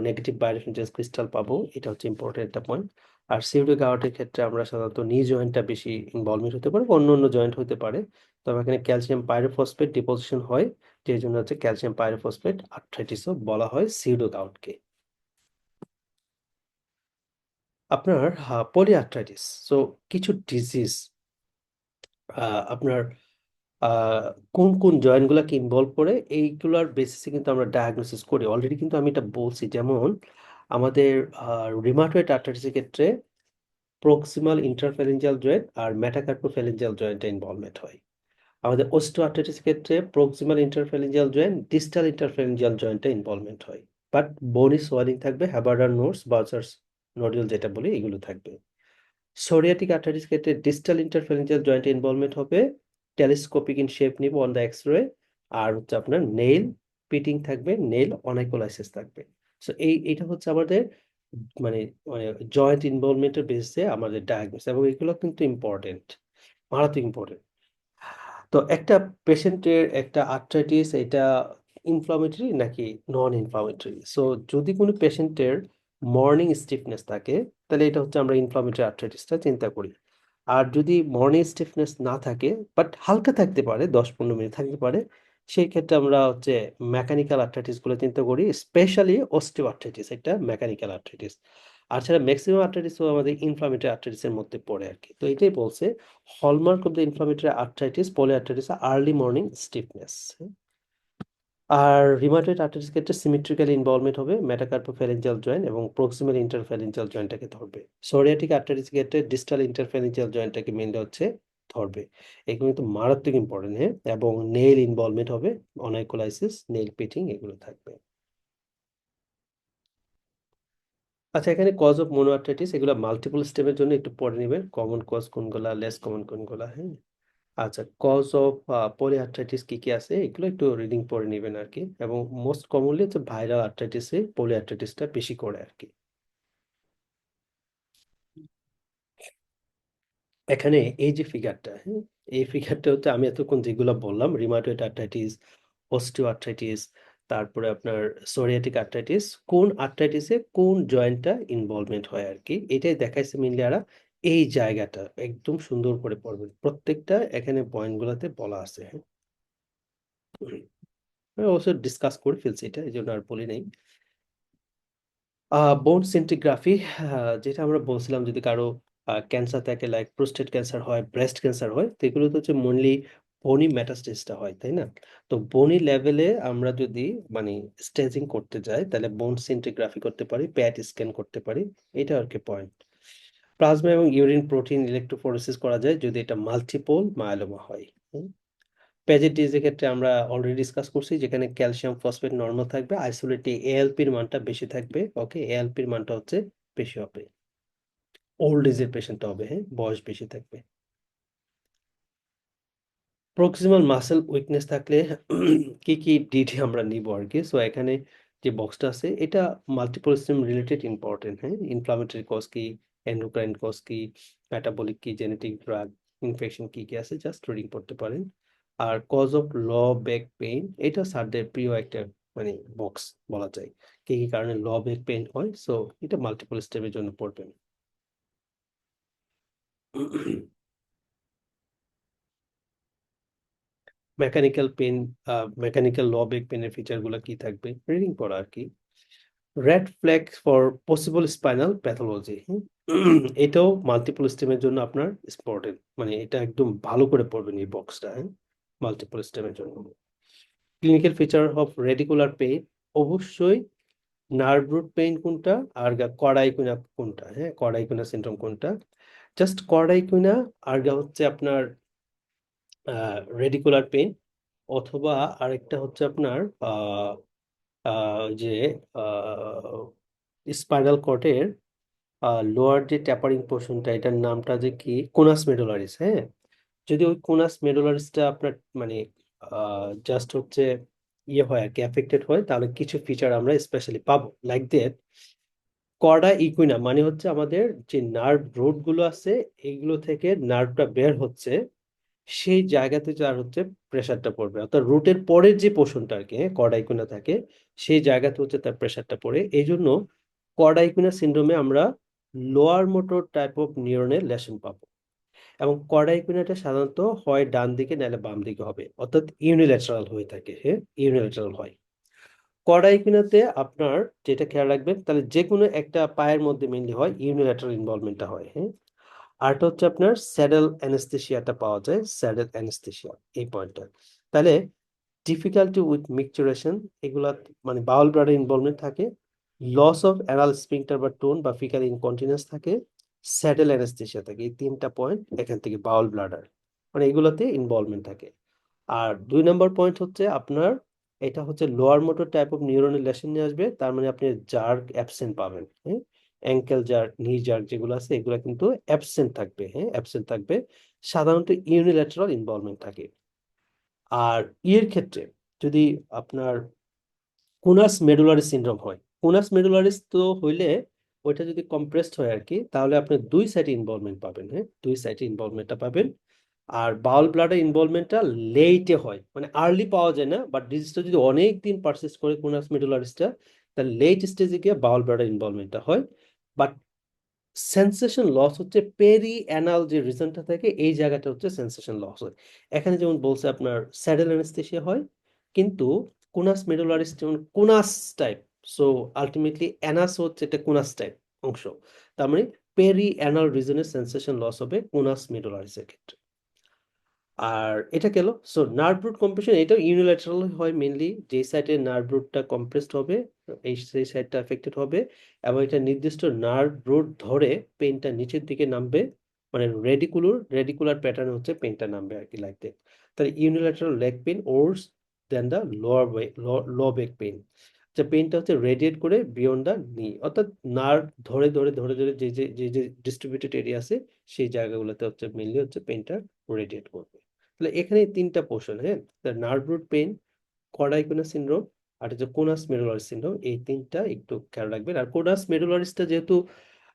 নেগেটিভ বায়োরেফারেন্স ক্রিস্টাল পাবো, এটা হচ্ছে ইম্পর্টেন্ট একটা পয়েন্ট। আর সিউডো গাউটের ক্ষেত্রে আমরা সাধারণত নি জয়েন্টটা বেশি ইনভলভমেন্ট হতে পারে, অন্য অন্য জয়েন্ট হতে পারে, তবে এখানে ক্যালসিয়াম পাইরোফসফেট ডিপোজিশন হয়, যে জন্য হচ্ছে ক্যালসিয়াম পাইরোফসফেট আর্থ্রাইটিসও বলা হয় সিউডো গাউটকে। আপনার পলি আর্থ্রাইটিস, সো কিছু ডিজিজ আপনার আহ, কোন কোন জয়েন্ট গুলাকে ইনভলভ করে এইগুলার বেসিসে কিন্তু আমরা ডায়াগনোসিস করি অলরেডি, কিন্তু আমি এটা বলছি। যেমন আমাদের রিমাটয়েড আর্থ্রাইটিসের ক্ষেত্রে প্রক্সিমাল ইন্টারফেরেঞ্জিয়াল জয়েন্ট আর মেটাকার্পোফেরেঞ্জিয়াল জয়েন্টে ইনভলভমেন্ট হয়। আমাদের অস্টিওআর্থ্রাইটিসের ক্ষেত্রে প্রক্সিমাল ইন্টারফেরেঞ্জিয়াল জয়েন্ট, ডিস্টাল ইন্টারফেরেঞ্জিয়াল জয়েন্টে ইনভলভমেন্ট হয়, বাট বোনি সোয়ালিং থাকবে, হ্যাবার্ডার নোডস, বার্সার্স নোডিউল যেটা বলি, এগুলো থাকবে। সোরিয়াটিক আর্টারিস ক্ষেত্রে ডিস্টাল ইন্টারফেরেঞ্জিয়াল জয়েন্ট ইনভলভমেন্ট হবে, টেলিস্কোপিক ইন শেপ নিব অন দ্য এক্সরে। আর হচ্ছে আপনার নেইল পিটিং থাকবে, নেইল অনাইকোলাইসিস থাকবে। সো এইটা হচ্ছে আমাদের মানে মানে জয়েন্ট ইনভলভমেন্টের বেসে আমাদের ডায়াগনোস, এবং এগুলো কিন্তু ইম্পর্টেন্ট, মারাত্মক ইম্পর্টেন্ট। তো একটা পেশেন্টের একটা আর্থ্রাইটিস, এটা ইনফ্লামেটরি নাকি নন ইনফ্লামেটরি? সো যদি কোনো পেশেন্টের মর্নিং স্টিফনেস থাকে, তাহলে এটা হচ্ছে আমরা ইনফ্লামেটরি আর্থ্রাইটিসটা চিন্তা করি। আর যদি মর্নিং স্টিফনেস না থাকে, বাট হালকা থাকতে পারে, 10-15 মিনিট থাকতে পারে, সেই ক্ষেত্রে আমরা হচ্ছে মেকানিক্যাল আর্থ্রাইটিস গুলো চিন্তা করি, স্পেশালি অস্টিও আর্থ্রাইটিস, এটা মেকানিক্যাল আর্থ্রাইটিস। আর ছাড়া ম্যাক্সিমাম আর্থ্রাইটিসও আমাদের ইনফ্লামেটরি আর্থ্রাইটিসের মধ্যে পড়ে আর কি। তো এটাই বলছে hallmark of the inflammatory arthritis, polyarthritis, early morning stiffness. আর রিমাটয়েড আর্থ্রাইটিস ক্ষেত্রে সিমেট্রিক্যাল ইনভলভমেন্ট হবে, মেটাকার্পোফ্যারেঞ্জিয়াল জয়েন্ট এবং প্রক্সিমাল ইন্টারফেরেঞ্জিয়াল জয়েন্টটাকে ধরবে। সোরিয়াটিক আর্থ্রাইটিস ক্ষেত্রে ডিস্টাল ইন্টারফেরেঞ্জিয়াল জয়েন্টটাকে মেনলি হচ্ছে ধরবে। এগুলো কিন্তু মারাত্মক ইম্পর্টেন্ট, হ্যাঁ। এবং নেইল ইনভলভমেন্ট হবে, অনাইকোলাইসিস, নেইল পিটিং, এগুলো থাকবে। আচ্ছা, এখানে কজ অফ মোনোআর্থ্রাইটিস, এগুলো মাল্টিপল স্টেপের জন্য একটু পড়ে নেবেন, কমন কজ কোনগুলা, লেস কমন কোনগুলা, হ্যাঁ। আচ্ছা, কজ অফ পলিআর্থ্রাইটিস কি কি আছে, এগুলো একটু রিডিং পড়ে নেবেন আর কি, এবং মোস্ট কমনলি হচ্ছে ভাইরাল আর্থ্রাইটিসে পলিআর্থ্রাইটিসটা বেশি করে আর কি। এখানে এই যে ফিগারটা, হ্যাঁ, এই ফিগারটা হচ্ছে আমি এতক্ষণ যেগুলো বললাম, রিমাটয়েড আর্থ্রাইটিস, অস্টিও আর্থ্রাইটিস, তারপরে আপনার সোরিয়াটিক আর্থ্রাইটিস, কোন আর্থ্রাইটিসে কোন জয়েন্টটা ইনভলভমেন্ট হয় আর কি, এটাই দেখাইছে মেনলি। আর এই জায়গাটা একদম সুন্দর করে পড়বেন, প্রত্যেকটা এখানে পয়েন্টগুলোতে বলা আছে, হ্যাঁ। আমি অবশ্য ডিসকাস করে ফেলছি এটা, এই জন্য আর বলি নাই। বোন সিন্টিগ্রাফি, যেটা আমরা বলছিলাম, যদি কারো ক্যান্সার থাকে, লাইক প্রোস্টেট ক্যান্সার হয়, ব্রেস্ট ক্যান্সার হয়, তো এগুলো তো হচ্ছে মেনলি বনি মেটাস্টেসটা হয়, তাই না? তো বনি লেভেলে আমরা যদি মানে স্টেজিং করতে যাই, তাহলে বোন সিন্টিগ্রাফি করতে পারি, প্যাট স্ক্যান করতে পারি। এটা আর কি পয়েন্ট। প্লাজমা এবং ইউরিন প্রোটিন ইলেকট্রোফোরেসিস করা যায় যদি এটা মাল্টিপল মায়োলোমা হয়। প্যাজেট ডিজিজের ক্ষেত্রে আমরা অলরেডি ডিসকাস করছি, যেখানে ক্যালসিয়াম ফসফেট নর্মাল থাকবে, আইসোলেটে এএলপির মানটা বেশি থাকবে। ওকে, এএলপির মানটা হচ্ছে বেশি হবে। ওল্ড এজের পেশেন্টটা হবে, হ্যাঁ, বয়স বেশি থাকবে। প্রক্সিমাল মাসেল উইকনেস থাকলে কি কি ডিটি আমরা নিব আর কি। সো এখানে যে বক্সটা আছে এটা মাল্টিপল সিস্টেম রিলেটেড ইম্পর্টেন্ট, হ্যাঁ। ইনফ্লামেটরি কজ কি, এন্ডোক্রাইন কজ কি, মেটাবলিক কি, জেনেটিক ড্রাগ, ইনফেকশন কি কি আছে, জাস্ট রিডিং করতে পারেন। আর cause of low back pain, এটা স্যারদের প্রিয় একটা মানে বক্স বলা যায়, কি কি কারণে ল ব্যাক পেইন হয়। সো এটা মাল্টিপল স্টেপের জন্য পড়বেন। মেকানিক্যাল পেন, মেকানিক্যাল ল ব্যাক পেনের ফিচার গুলো কি থাকবে, রিডিং পড়া আর কি। Red flag for possible spinal pathology, এটাও মাল্টিপল স্টেমের জন্য আপনার ইম্পর্টেন্ট, মানে এটা একদম ভালো করে পড়বেন এই বক্সটা, হ্যাঁ, মাল্টিপল স্টেমের জন্য। Clinical feature of radicular pain, অবশ্যই নার্ভ রুট পেইন কোনটা আর কর্ডাইকুইনা কোনটা, হ্যাঁ, কর্ডাইকুইনা সিনড্রোম কোনটা। জাস্ট কর্ডাইকুইনা আর হচ্ছে আপনার রেডিকুলার পেইন, অথবা আরেকটা হচ্ছে আপনার আহ যে স্পাইনাল কর্ডের লোয়ার যে ট্যাপারিং পোর্শনটা, এটার নামটা যে কি, কোনাস মেডুলারিস, হ্যাঁ। যদি ওই কোনাস মেডুলারিসটা আপনার মানে জাস্ট হচ্ছে ইয়ে হয় আর কি, অ্যাফেক্টেড হয়, তাহলে কিছু ফিচার আমরা স্পেশালি পাবো, লাইক দ্যাট কর্ডা ইকুইনা, মানে হচ্ছে আমাদের যে নার্ভ রুট গুলো আছে, এইগুলো থেকে নার্ভটা বের হচ্ছে, সেই জায়গাতে যার হচ্ছে প্রেসারটা পড়বে, অর্থাৎ রুটের পরের যে পোর্শনটা আর কি, কর্ডাইকুনা থাকে, সেই জায়গাতে হচ্ছে তার প্রেসারটা পড়ে। এই জন্য কর্ডাইকুনা সিন্ড্রোমে আমরা লোয়ার মোটর টাইপ অফ নিউরনের লেশন পাবো। এবং কর্ডাইকুনাটা সাধারণত হয় ডান দিকে নাহলে বাম দিকে হবে, অর্থাৎ ইউনিল্যাটারাল হয়ে থাকে, হ্যাঁ, ইউনিল্যাটারাল হয়। কর্ডাইকুনাতে আপনার যেটা খেয়াল রাখবেন, তাহলে যে কোনো একটা পায়ের মধ্যে মেনলি হয়, ইউনিল্যাটারাল ইনভলভমেন্টটা হয়, হ্যাঁ। আরটা হচ্ছে আপনার স্যাডেল অ্যানেস্থেসিয়াটা পাওয়া যায়, স্যাডেল অ্যানেস্থেসিয়া, এই পয়েন্টটা। তাহলে ডিফিকাল্টি উইথ মিকচুরেশন, এগুলা মানে বাউল ব্লাডার ইনভলভমেন্ট থাকে, লস অফ অ্যানাল স্ফিংটার বা টোন বা ফিকাল ইনকন্টিনেন্স থাকে, স্যাডেল অ্যানেস্থেসিয়া থাকে। এই তিনটা পয়েন্ট এখান থেকে বাউল ব্লাডার মানে এগুলোতে ইনভলভমেন্ট থাকে। আর 2 নম্বর পয়েন্ট হচ্ছে আপনার এটা হচ্ছে লোয়ার মোটর টাইপ অফ নিউরনের লেশন নিয়ে আসবে, তার মানে আপনি জার্ক অ্যাবসেন্ট পাবেন, হ্যাঁ। অ্যাঙ্কেল জার্ক, নি জার্ক যেগুলো আছে এগুলো কিন্তু অ্যাবসেন্ট থাকবে, হ্যাঁ, অ্যাবসেন্ট থাকবে। সাধারণত ইউনিল্যাটারাল ইনভলভমেন্ট থাকে। আর ইয়ের ক্ষেত্রে যদি আপনার কুনাস মেডুলারিস সিনড্রোম হয়, কুনাস মেডুলারিস তো হইলে ওইটা যদি কম্প্রেসড হয় আর কি, তাহলে আপনি দুই সাইডে ইনভলভমেন্ট পাবেন, হ্যাঁ, দুই সাইডে ইনভলভমেন্টটা পাবেন। আর বাউল ব্লাডার ইনভলভমেন্টটা লেটে হয়, মানে আর্লি পাওয়া যায় না, বাট ডিজিজটা যদি অনেক দিন পারসিস্ট করে কুনাস মেডুলারিসটা, তাহলে লেট স্টেজে গিয়ে বাউল ব্লাডার ইনভলভমেন্টটা হয়। বাট সেন্সেশন লস হচ্ছে পেরি অ্যানাল যে রিজনটা থাকে, এই জায়গাটা হচ্ছে সেন্সেশন লস হয়। এখানে যেমন বলছে আপনার স্যাডেল অ্যানেস্থেসিয়া হয়, কিন্তু কোনাস মেডুলারিস যেমন কোনাস টাইপ, সো আলটিমেটলি অ্যানাস হচ্ছে এটা কোনাস টাইপ অংশ, তার মানে পেরি অ্যানাল রিজনের সেন্সেশন লস হবে কোনাস মেডুলারিসের ক্ষেত্রে। আর এটা গেল। সো নার্ভ রুট কম্প্রেশন, এটাও ইউনিল্যাটারাল হয় মেনলি, যে সাইডে নার্ভ রুটটা কম্প্রেসড হবে এই সেই সাইডটা এফেক্টেড হবে, এবং এটা নির্দিষ্ট নার্ভ রুট ধরে পেনটা নিচের দিকে নামবে, মানে রেডিকুলার প্যাটার্ন হচ্ছে পেনটা নামবে আর কি, লাইক দ্যাট। তাহলে unilateral leg pain worse than the lower low back pain, যে পেনটা হচ্ছে রেডিয়েট করে বিয়ন্ড দ্য নি, অর্থাৎ নার্ভ ধরে ধরে ধরে ধরে যে ডিস্ট্রিবিউটেড এরিয়া আছে, সেই জায়গাগুলোতে হচ্ছে মেনলি হচ্ছে পেনটা রেডিয়েট করবে। তাহলে এখানে তিনটা পোর্শন, হ্যাঁ, নার্ভ রুট পেইন, কর্ডাইকুনাস সিনড্রোম, আর হচ্ছে কোনাস মেডুলারিস সিনড্রোম, এই তিনটা একটু খেয়াল রাখবেন। আর কোনাস মেডুলারিসটা যেহেতু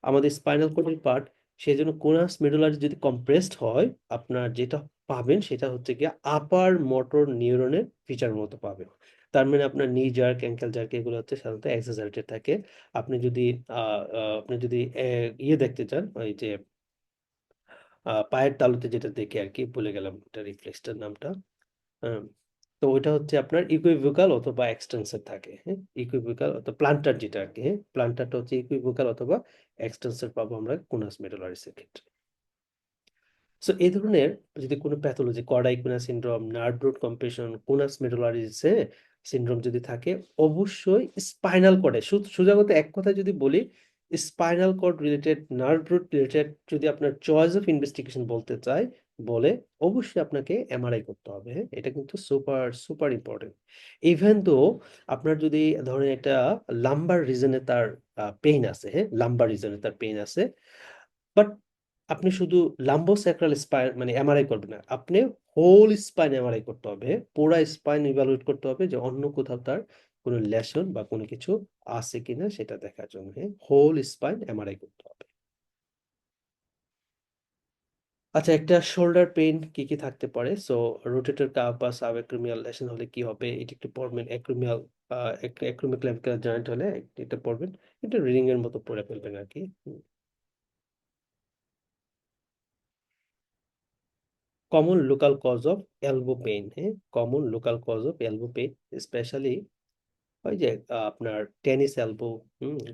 আমাদের স্পাইনাল কর্ডের পার্ট, সেই জন্য কোনাস মেডুলারিস যদি কম্প্রেসড হয়, আপনার যেটা পাবেন সেটা হচ্ছে গিয়ে আপার মোটর নিউরনের ফিচার মতো পাবেন। তার মানে আপনার নি জার্ক, অ্যাঙ্কেল জার্ক এগুলো হচ্ছে সাধারণত এক্সাজারেটেড থাকে। আপনি যদি ইয়ে দেখতে চান, ওই যে পায়ের তালুতে যেটা দেখি আর কি, ভুলে গেলাম এটা রিফ্লেক্সটার নামটা। হ্যাঁ, তো ওইটা হচ্ছে আপনার ইকুইভোকাল অথবা এক্সটেন্সর থাকে, হ্যাঁ, ইকুইভোকাল অথবা প্লান্টার যেটা আর কি, হ্যাঁ, প্লান্টারটা হচ্ছে ইকুইভোকাল অথবা এক্সটেন্সর পাবো আমরা কোনাস মেডুলারিসের ক্ষেত্রে। সো এই ধরনের যদি কোনো pathology cauda equina syndrome, nerve root compression, conus মেডুলারিসে সিনড্রোম যদি থাকে, অবশ্যই স্পাইনাল কর্ডে সোজা কথা এক কথায় যদি বলি, spinal cord related, nerve root related যদি আপনার চয়েস অফ ইনভেস্টিগেশন বলতে চাই, বলে অবশ্যই আপনাকে এমআরআই করতে হবে। হ্যাঁ, এটা কিন্তু super super important. Even though আপনার যদি ধরেন একটা লাম্বার রিজনে তার পেইন আছে, হ্যাঁ, লাম্বার রিজনে তার পেইন আছে, বাট আপনি শুধু লাম্বোস্যাক্রাল স্পাইন মানে এমআরআই করবেন না, আপনি হোল স্পাইন এমআরআই করতে হবে, পুরা স্পাইন ইভালুয়েট করতে হবে যে অন্য কোথাও তার কোনো লেশন বা কোনো কিছু আছে কিনা সেটা দেখার জন্য। হ্যাঁ, হোল স্পাইন এমআরআই করতে হবে। আচ্ছা, একটা শোল্ডার পেইন কি কি থাকতে পারে? সো রোটেটর কাফ বা সাবএক্রোমিয়াল লেশন হলে কি হবে এটা একটু পড়বেন। অ্যাক্রোমিয়াল অ্যাক্রোমিয়াল জয়েন্ট হলে এটা পড়বেন, এটা রিডিং এর মতো পড়ে ফেলবেন আর কি। Common local cause of elbow pain, হ্যাঁ, common local cause of elbow pain, specially ওই যে আপনার টেনিস এলবো,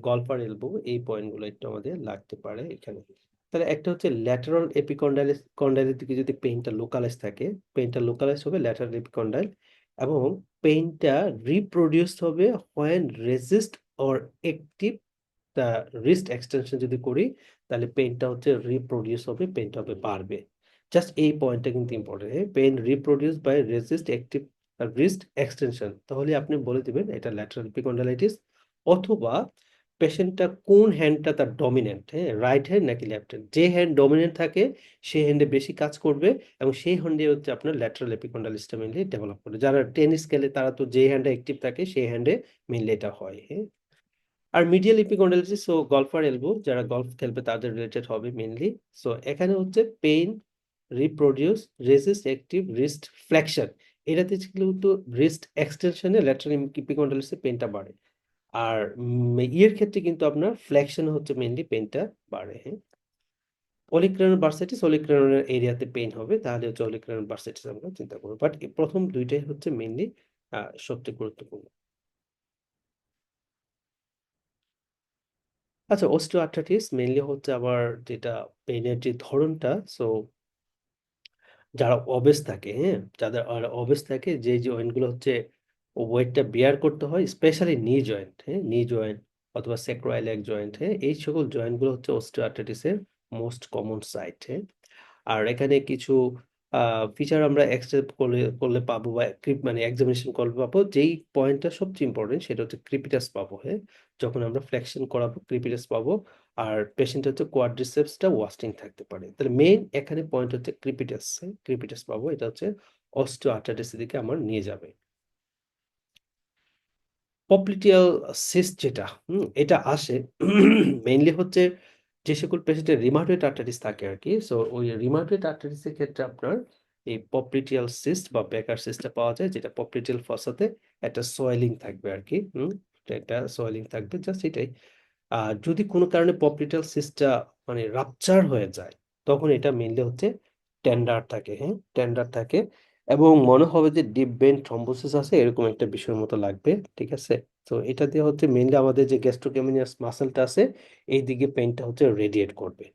গলফার এলবো, এই পয়েন্টগুলো একটু আমাদের লাগতে পারে এখানে। তাহলে একটা হচ্ছে ল্যাটারাল এপিকন্ডাইলিস, কন্ডাইলের দিকে যদি পেইনটা লোকালাইজ থাকে, পেইনটা লোকালাইজ হবে ল্যাটারাল এপিকন্ডাইল, এবং পেইনটা রিপ্রোডিউস হবে হোয়েন রেজিস্ট অর অ্যাক্টিভ তা রিস্ট এক্সটেনশন যদি করি, তাহলে পেইনটা হচ্ছে রিপ্রোডিউস হবে, পেইনটা হবে বাড়বে। জাস্ট এই পয়েন্টটা কিন্তু ইম্পর্টেন্ট। হ্যাঁ, pain reproduce by resist active wrist extension, তাহলে আপনি বলে দিবেন এটা ল্যাটারাল এপিকন্ডাইলাইটিস। অথবা পেশেন্টটা কোন হ্যান্ডটা তার ডমিনেন্ট, হ্যাঁ, রাইট হ্যান্ড নাকি লেফট হ্যান্ড, যে হ্যান্ড ডমিনেন্ট থাকে সেই হ্যান্ডে বেশি কাজ করবে, এবং সেই হ্যান্ডে হচ্ছে আপনার ল্যাটারাল এপিকন্ডাইলিসটা মেইনলি ডেভেলপ করে। যারা টেনিস খেলে তারা তো যে হ্যান্ডে অ্যাক্টিভ থাকে সেই হ্যান্ডে মেইনলি এটা হয়। হ্যাঁ, আর medial epicondylitis, so golfer elbow, যারা গলফ খেলবে তাদের রিলেটেড হবে মেইনলি। সো এখানে হচ্ছে pain reproduce resist active wrist flexion, এটাতে কিন্তু রিস্ট এক্সটেনশনে ল্যাটারাল ইপিকন্ডাইলিটিসে পেইনটা বাড়ে। আর ইয়ের ক্ষেত্রে কিন্তু আপনার ফ্লেকশন হচ্ছে মেইনলি পেইনটা বাড়ে। হ্যাঁ, অলিক্রানাল বার্সাইটিস, অলিক্রানাল এরিয়াতে পেইন হবে, তাহলে হচ্ছে অলিক্রানাল বার্সাইটিস আমরা চিন্তা করবো, বাট প্রথম দুইটাই হচ্ছে মেইনলি সবচেয়ে গুরুত্বপূর্ণ। আচ্ছা, অস্টিওআর্থ্রাইটিস মেইনলি হচ্ছে আবার যেটা পেইনের যে ধরনটা, সো যারা অবেস থাকে, হ্যাঁ, যাদের অবেস থাকে, যে জয়েন্ট গুলো হচ্ছে ওয়েটটা বিয়ার করতে হয়, স্পেশালি নি জয়েন্ট, হ্যাঁ, নি জয়েন্ট অথবা স্যাক্রোইলিয়াক জয়েন্ট, হ্যাঁ, এই সকল জয়েন্ট গুলো হচ্ছে অস্টিওআর্থ্রাইটিসের মোস্ট কমন সাইট। হ্যাঁ, আর এখানে কিছু ফিচার আমরা এক্সট্রাক্ট করলে করলে পাবো, বা মানে এক্সামিনেশন করলে পাবো, যেই পয়েন্টটা সবচেয়ে ইম্পর্টেন্ট সেটা হচ্ছে ক্রিপিটাস পাবো। হ্যাঁ, যখন আমরা ফ্লেকশন করাবো ক্রিপিটাস পাবো, আর পেশেন্ট হচ্ছে কোয়াড্রিসেপসটা ওয়াস্টিং থাকতে পারে। তাহলে মেইন এখানে পয়েন্ট হচ্ছে ক্রিপিটাস, ক্রিপিটাস পাবো, এটা হচ্ছে অস্টিওআর্থ্রাইটিসের দিকে আমার নিয়ে যাবে। পপ্লিটিয়াল সিস্ট যেটা, এটা আসে মেইনলি হচ্ছে যে সকল পেশেন্টের রিমাটয়েড আর্থাইটিস থাকে আর কি। সো ওই রিমাটয়েড আর্থাইটিসের ক্ষেত্রে আপনার এই পপ্লিটিয়াল সিস্ট বা বেকার সিস্টটা পাওয়া যায়, যেটা পপ্লিটিয়াল ফসাতে একটা সোয়েলিং থাকবে আর কি। একটা সোয়েলিং থাকবে, জাস্ট এটাই। আর যদি কোনো কারণে পপলিটাল সিস্টটা মানে রাপচার হয়ে যায়, তখন এটা মেইনলি হচ্ছে টেন্ডার থাকে। হ্যাঁ, টেন্ডার থাকে, এবং মনে হবে যে ডিপ ভেইন থ্রম্বোসিস আছে এরকম একটা বিষয়ের মতো লাগবে। ঠিক আছে, তো এটা দিয়ে হচ্ছে মেইনলি আমাদের যে গ্যাস্ট্রোক্যামিনিয়াস মাসেলটা আছে এই দিকে পেইনটা হচ্ছে রেডিয়েট করবে।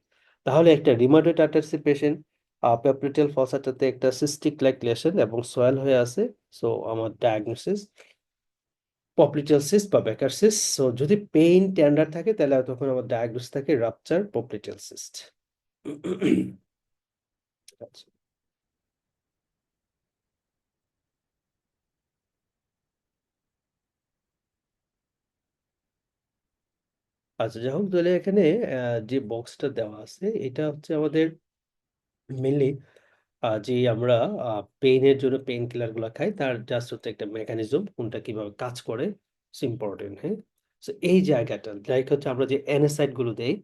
তাহলে একটা রিমাটয়েড আর্থাইটিস পেশেন্ট, পপলিটাল ফসাটাতে একটা সিস্টিক লাইক লেশন এবং সয়েল হয়ে আছে, সো আমার ডায়াগনোসিস পপলিটাল সিস্ট বা বেকার সিস্ট। সো যদি পেইন টেন্ডার থাকে তাহলে তখন আমার ডায়াগনোস থাকে রাপচার পপলিটাল সিস্ট। আচ্ছা, আচ্ছা, যাই হোক, তাহলে এখানে যে বক্সটা দেওয়া আছে এটা হচ্ছে আমাদের মেনলি যে আমরা পেইনের জন্য পেইন কিলার গুলা খাই তার জাস্ট হচ্ছে একটা মেকানিজম, কোনটা কিভাবে কাজ করে ইম্পর্টেন্ট। হ্যাঁ, তো এই জায়গাটা লাইক হচ্ছে আমরা যে এনএসআইড গুলো দেই,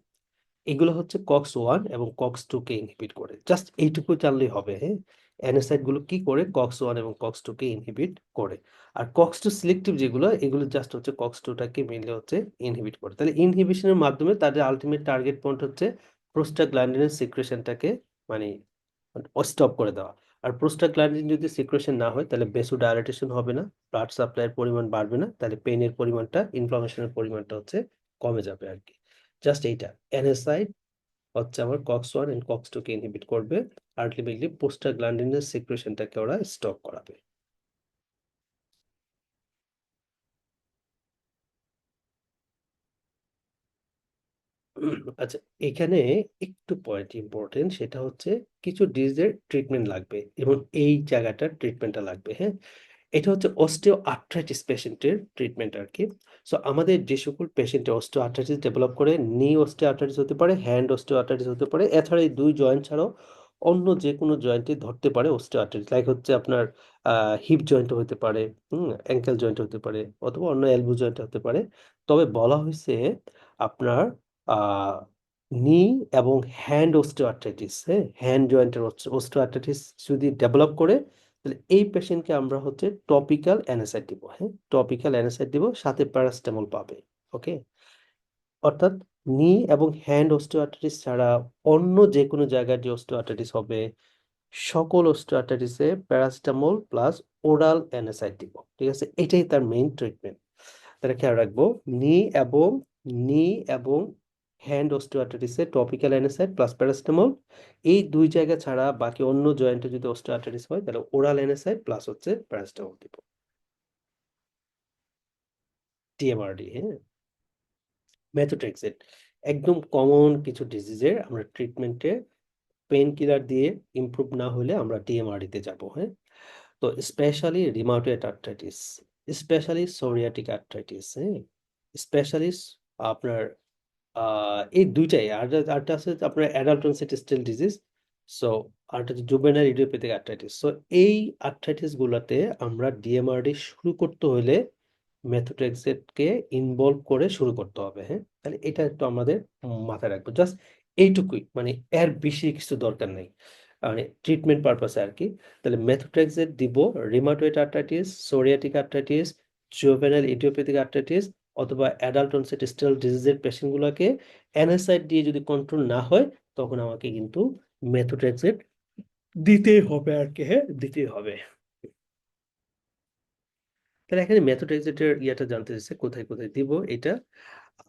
এগুলো হচ্ছে কক্স ওয়ান এবং কক্স টু কে ইনহিবিট করে, জাস্ট এইটুকু জানলেই হবে। হ্যাঁ, অ্যানাসাইড গুলো কি করে, কক্স ওয়ান এবং কক্স টু কে ইনহিবিট করে। আর কক্স টু সিলেক্টিভ যেগুলো, এগুলো জাস্ট হচ্ছে কক্স টুটাকে মেনলি হচ্ছে ইনহিবিট করে। তাহলে ইনহিবিশনের মাধ্যমে তাদের আলটিমেট টার্গেট পয়েন্ট হচ্ছে প্রোস্টাগ্ল্যান্ডিনের সিক্রেশনটাকে মানে স্টপ করে দেওয়া। আর প্রোস্টাগ্ল্যান্ডিন যদি সিক্রেশন না হয় তাহলে বেসোডাইলেটেশন হবে না, ব্লাড সাপ্লাইয়ের পরিমাণ বাড়বে না, তাহলে পেইনের পরিমাণটা, ইনফ্লামেশনের পরিমাণটা হচ্ছে কমে যাবে আর কি। জাস্ট এইটা, এনএসআইড হচ্ছে আমার কক্স 1 এন্ড কক্স 2 কে ইনহিবিট করবে, আলটিমেটলি প্রোস্টাগ্ল্যান্ডিনের সিক্রেশনটাকে ওরা স্টপ করাবে। আচ্ছা, এখানে একটু পয়েন্ট ইম্পর্টেন্ট, সেটা হচ্ছে কিছু ডিজিজের ট্রিটমেন্ট লাগবে এবং এই জায়গাটার ট্রিটমেন্টটা লাগবে, হ্যাঁ। এটা হচ্ছে অস্টিও আর্থ্রাইটিস পেশেন্টের ট্রিটমেন্ট আর কি। সো আমাদের যে সকল পেশেন্টে অস্টিও আর্থ্রাইটিস ডেভেলপ করে, নি অস্টিও আর্থ্রাইটিস হতে পারে, হ্যান্ড অস্টিও আর্থ্রাইটিস হতে পারে, এছাড়া এই দুই জয়েন্ট ছাড়াও অন্য যে কোনো জয়েন্টে ধরতে পারে অস্টিও আর্থ্রাইটিস, লাইক হচ্ছে আপনার হিপ জয়েন্ট হতে পারে, অ্যাঙ্কেল জয়েন্ট হতে পারে, অথবা অন্য এলবো জয়েন্ট হতে পারে। তবে বলা হয়েছে আপনার আহ নি এবং হ্যান্ড অস্টিও আর্থ্রাইটিস, হ্যাঁ, হ্যান্ড জয়েন্টের অস্টিও আর্থ্রাইটিস যদি ডেভেলপ করে, তাহলে এই পেশেন্টকে আমরা হচ্ছে টপিক্যাল অ্যানাসাইড দিব, হ্যাঁ, টপিক্যাল অ্যানাসাইড দিব, সাথে প্যারাসিটামল পাবে। ওকে, অর্থাৎ নি এবং হ্যান্ড অস্টিওআর্থ্রাইটিস ছাড়া অন্য যে কোনো জায়গায় যে অস্টিওআর্থ্রাইটিস হবে, সকল অস্টিওআর্থ্রাইটিসে প্যারাসিটামল প্লাস ওরাল অ্যানাসাইড দিব। ঠিক আছে, এটাই তার মেইন ট্রিটমেন্ট। তাহলে খেয়াল রাখবো, নি এবং নি এবং হ্যান্ড অস্টিওআর্থ্রাইটিসে টপিক্যাল অ্যানাসাইড প্লাস প্যারাসিটামল। এই দুই জায়গা ছাড়া বাকি অন্য জয়েন্টে যদি অস্টিওআর্থ্রাইটিস হয়, তাহলে ওরাল অ্যানাসাইড প্লাস হচ্ছে প্যারাসিটামল দিব। টিএমআরডি, হ্যাঁ। মেথোট্রেক্সেট একদম কমন কিছু ডিজিজের আমরা ট্রিটমেন্টে পেন কিলার দিয়ে ইমপ্রুভ না হলে আমরা টিএমআরডি তে যাব, হ্যাঁ। তো specially রিমাটোয়েড arthritis, specially psoriatic arthritis, হ্যাঁ, স্পেশালি আপনার এই দুইটাই। আর আরটা আছে আপনার অ্যাডাল্ট অনসেট স্টেল ডিজিজ। সো আরটা হচ্ছে জুভেনাইল ইডিওপ্যাথিক আর্থ্রাইটিস। সো এই আর্থ্রাইটিস গুলাতে আমরা ডিএমআরডি শুরু করতে হলে মেথোট্রেক্সেটকে ইনভলভ করে শুরু করতে হবে, হ্যাঁ। তাহলে এটা একটু আমাদের মাথায় রাখবো, জাস্ট এইটুকুই, মানে এর বেশি কিছু দরকার নেই, মানে ট্রিটমেন্ট পারপাসে আর কি। তাহলে মেথোট্রেক্সেট দিব rheumatoid arthritis, psoriatic arthritis, juvenile idiopathic arthritis অথবা অ্যাডাল্ট অনসেট স্টেল ডিজিজের পেশেন্টগুলোকে এনএসআইড দিয়ে যদি কন্ট্রোল না হয়, তখন আমাকে কিন্তু মেথোট্রেক্সেট দিতেই হবে আর কি, হ্যাঁ, দিতেই হবে। তাহলে এখানে মেথোট্রেক্সেটের ইয়েটা জানতে চাইছে, কোথায় কোথায় দিব এটা।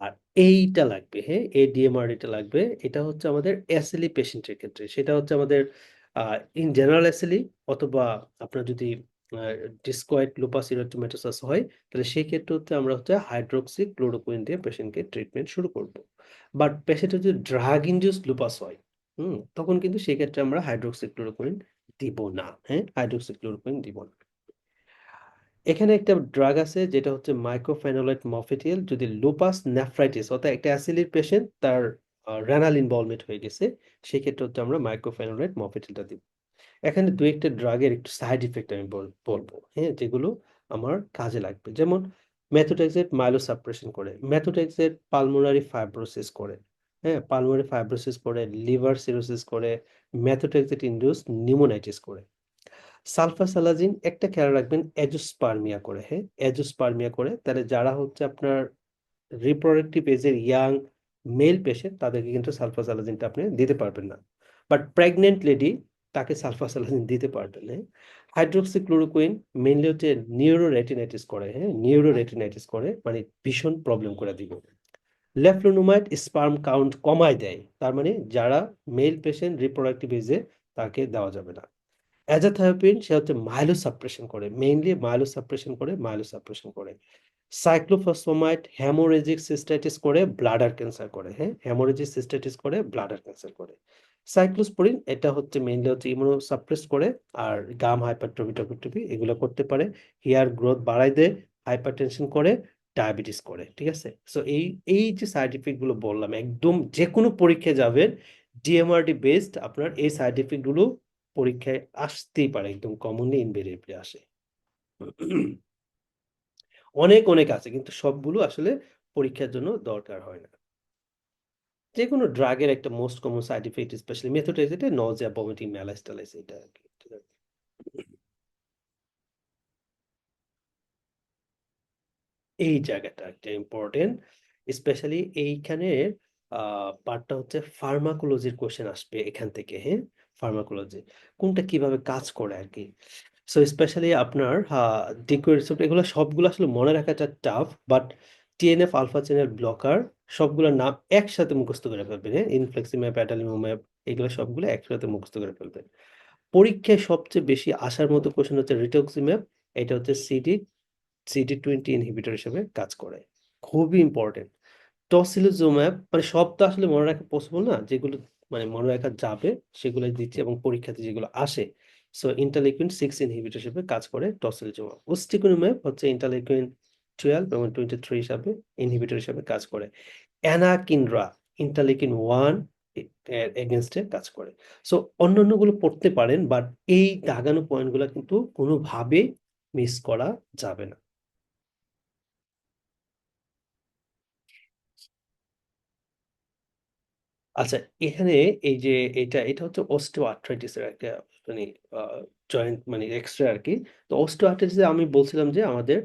আর এইটা লাগবে, হ্যাঁ, এডিএমআর এটা লাগবে। এটা হচ্ছে আমাদের এসএলই পেশেন্টের ক্ষেত্রে, সেটা হচ্ছে আমাদের ইন জেনারেল এসএলই, অথবা আপনার যদি ডিসকয়েড লুপাস ইরিথেমাটোসাস হয়, তাহলে সেই ক্ষেত্রে হচ্ছে আমরা হচ্ছে হাইড্রোক্সি ক্লোরোকুইন দিয়ে পেশেন্টকে ট্রিটমেন্ট শুরু করব। বাট পেশেন্টের যদি ড্রাগ ইনডিউসড লুপাস হয়, তখন কিন্তু সেই ক্ষেত্রে আমরা হাইড্রোক্সি ক্লোরোকুইন দিব না, হ্যাঁ, হাইড্রোক্সি ক্লোরোকুইন দিব না। এখানে একটা ড্রাগ আছে যেটা হচ্ছে মাইক্রোফেনোলেট মফেটিল, যদি লুপাস নেফ্রাইটিস অর্থাৎ একটা অ্যাসিলির পেশেন্ট, তার রেনাল ইনভলভমেন্ট হয়ে গেছে, সেই ক্ষেত্রে হচ্ছে আমরা মাইক্রোফেনোলেট মফেটিলটা দিব। এখানে দু একটা ড্রাগের একটু সাইড ইফেক্ট আমি বলবো, হ্যাঁ, যেগুলো আমার কাজে লাগবে। যেমন মেথোট্রেক্সেট মাইলোসাপ্রেশন করে, মেথোট্রেক্সেট পালমোনারি ফাইব্রোসিস করে, হ্যাঁ, পালমোনারি ফাইব্রোসিস করে, লিভার সিরোসিস করে, মেথোট্রেক্সেট ইনডিউস নিউমোনাইটিস করে। সালফাসালাজিন একটা খেয়াল রাখবেন, এজোস্পার্মিয়া করে, হ্যাঁ, এজোস্পার্মিয়া করে। তাহলে যারা হচ্ছে আপনার রিপ্রোডাক্টিভ এজের ইয়াং মেল পেশেন্ট, তাদেরকে কিন্তু সালফাসালাজিনটা আপনি দিতে পারবেন না। বাট প্রেগনেন্ট লেডি, তাকে সালফাসালাজিন দিতে পারবেন, হ্যাঁ। হাইড্রোক্সিক্লোরোকুইন মেইনলি হচ্ছে নিউরোরেটিনাইটিস করে, হ্যাঁ, নিউরোরেটিনাইটিস করে, মানে ভীষণ প্রবলেম করে দিব। লেফলুনোমাইড স্পার্ম কাউন্ট কমায় দেয়, তার মানে যারা মেল পেশেন্ট রিপ্রোডাক্টিভ এজে, তাকে দেওয়া যাবে না। অ্যাজাথায়োপিন সে হচ্ছে মাইলোসাপ্রেশন করে, মেইনলি মাইলোসাপ্রেশন করে। সাইক্লোফসফামাইড হেমোরেজিক সিস্টাইটিস করে, ব্লাডার ক্যান্সার করে, হ্যাঁ, হেমোরেজিক সিস্টাইটিস করে, ব্লাডার ক্যান্সার করে। সাইক্লোস্পোরিন এটা হচ্ছে মেইনলি হচ্ছে ইমিউনোসাপ্রেস করে, আর গাম হাইপারট্রফি এগুলো করতে পারে, হেয়ার গ্রোথ বাড়ায় দেয়, হাইপারটেনশন করে, ডায়াবেটিস করে। ঠিক আছে, সো এই এই যে সাইড ইফেক্ট গুলো বললাম, একদম যে কোনো পরীক্ষায় যাবেন, ডিএমআরডি বেসড আপনার এই সাইড ইফেক্ট গুলো পরীক্ষায় আসতেই পারে, একদম কমনলি ইনভেরিয়েবলি আসে। অনেক অনেক আছে, কিন্তু সবগুলো আসলে পরীক্ষার জন্য দরকার হয় না। যে কোনো ড্রাগের একটা most common side effect, specially মেথোট্রেক্সেটে, নজিয়া, ভমিটিং, ম্যালাইস টালাইস, এটা আর কি। ঠিক আছে? এই জায়গাটা একটা ইম্পর্টেন্ট, স্পেশালি এইখানে পার্টটা হচ্ছে ফার্মাকোলজির কোশ্চেন আসবে এখান থেকে, হ্যাঁ। ফার্মাকোলজি কোনটা কিভাবে কাজ করে আর কি। সো স্পেশালি আপনার ডিকোয়েড এগুলো সবগুলো আসলে মনে রাখাটা tough, but TNF alpha channel blocker, সবগুলোর নাম একসাথে মুখস্থ করে ফেলবেন। হ্যাঁ, ইনফ্লেক্সিম্যাব, অ্যাডালিমুম্যাব, এগুলো সবগুলো একসাথে মুখস্থ করে ফেলবেন। পরীক্ষায় সবচেয়ে বেশি আসার মতো কোশ্চেন হচ্ছে রিটুক্সিম্যাব। এটা হচ্ছে সিডি20 ইনহিবিটর হিসেবে কাজ করে, খুবই ইম্পর্টেন্ট। টসিলিজুম্যাব, মানে সব তো আসলে মনে রাখা পসিবল না, যেগুলো মানে মনে রাখা যাবে সেগুলোই দিচ্ছি, এবং পরীক্ষাতে যেগুলো আসে। সো ইন্টারলিউকিন 6 ইনহিবিটর হিসেবে কাজ করে টসিলিজুম্যাব। উস্টিকুনুম্যাব হচ্ছে ইন্টারলিউকিন 12 এবং 23 হিসাবে ইনহিবিটর হিসাবে কাজ করে। অ্যানাকিনড্রা ইন্টারলিউকিন 1 এর এগেনস্টে কাজ করে। সো অন্যান্যগুলো পড়তে পারেন, বাট এই দাগানো পয়েন্টগুলো কিন্তু কোনোভাবেই মিস করা যাবে না। আচ্ছা, এখানে এই যে এটা হচ্ছে অস্টিও আর্থ্রাইটিসের একটা মানে জয়েন্ট মানে এক্সরে আর কি। তো অস্টিও আর্থ্রাইটিসে আমি বলছিলাম যে আমাদের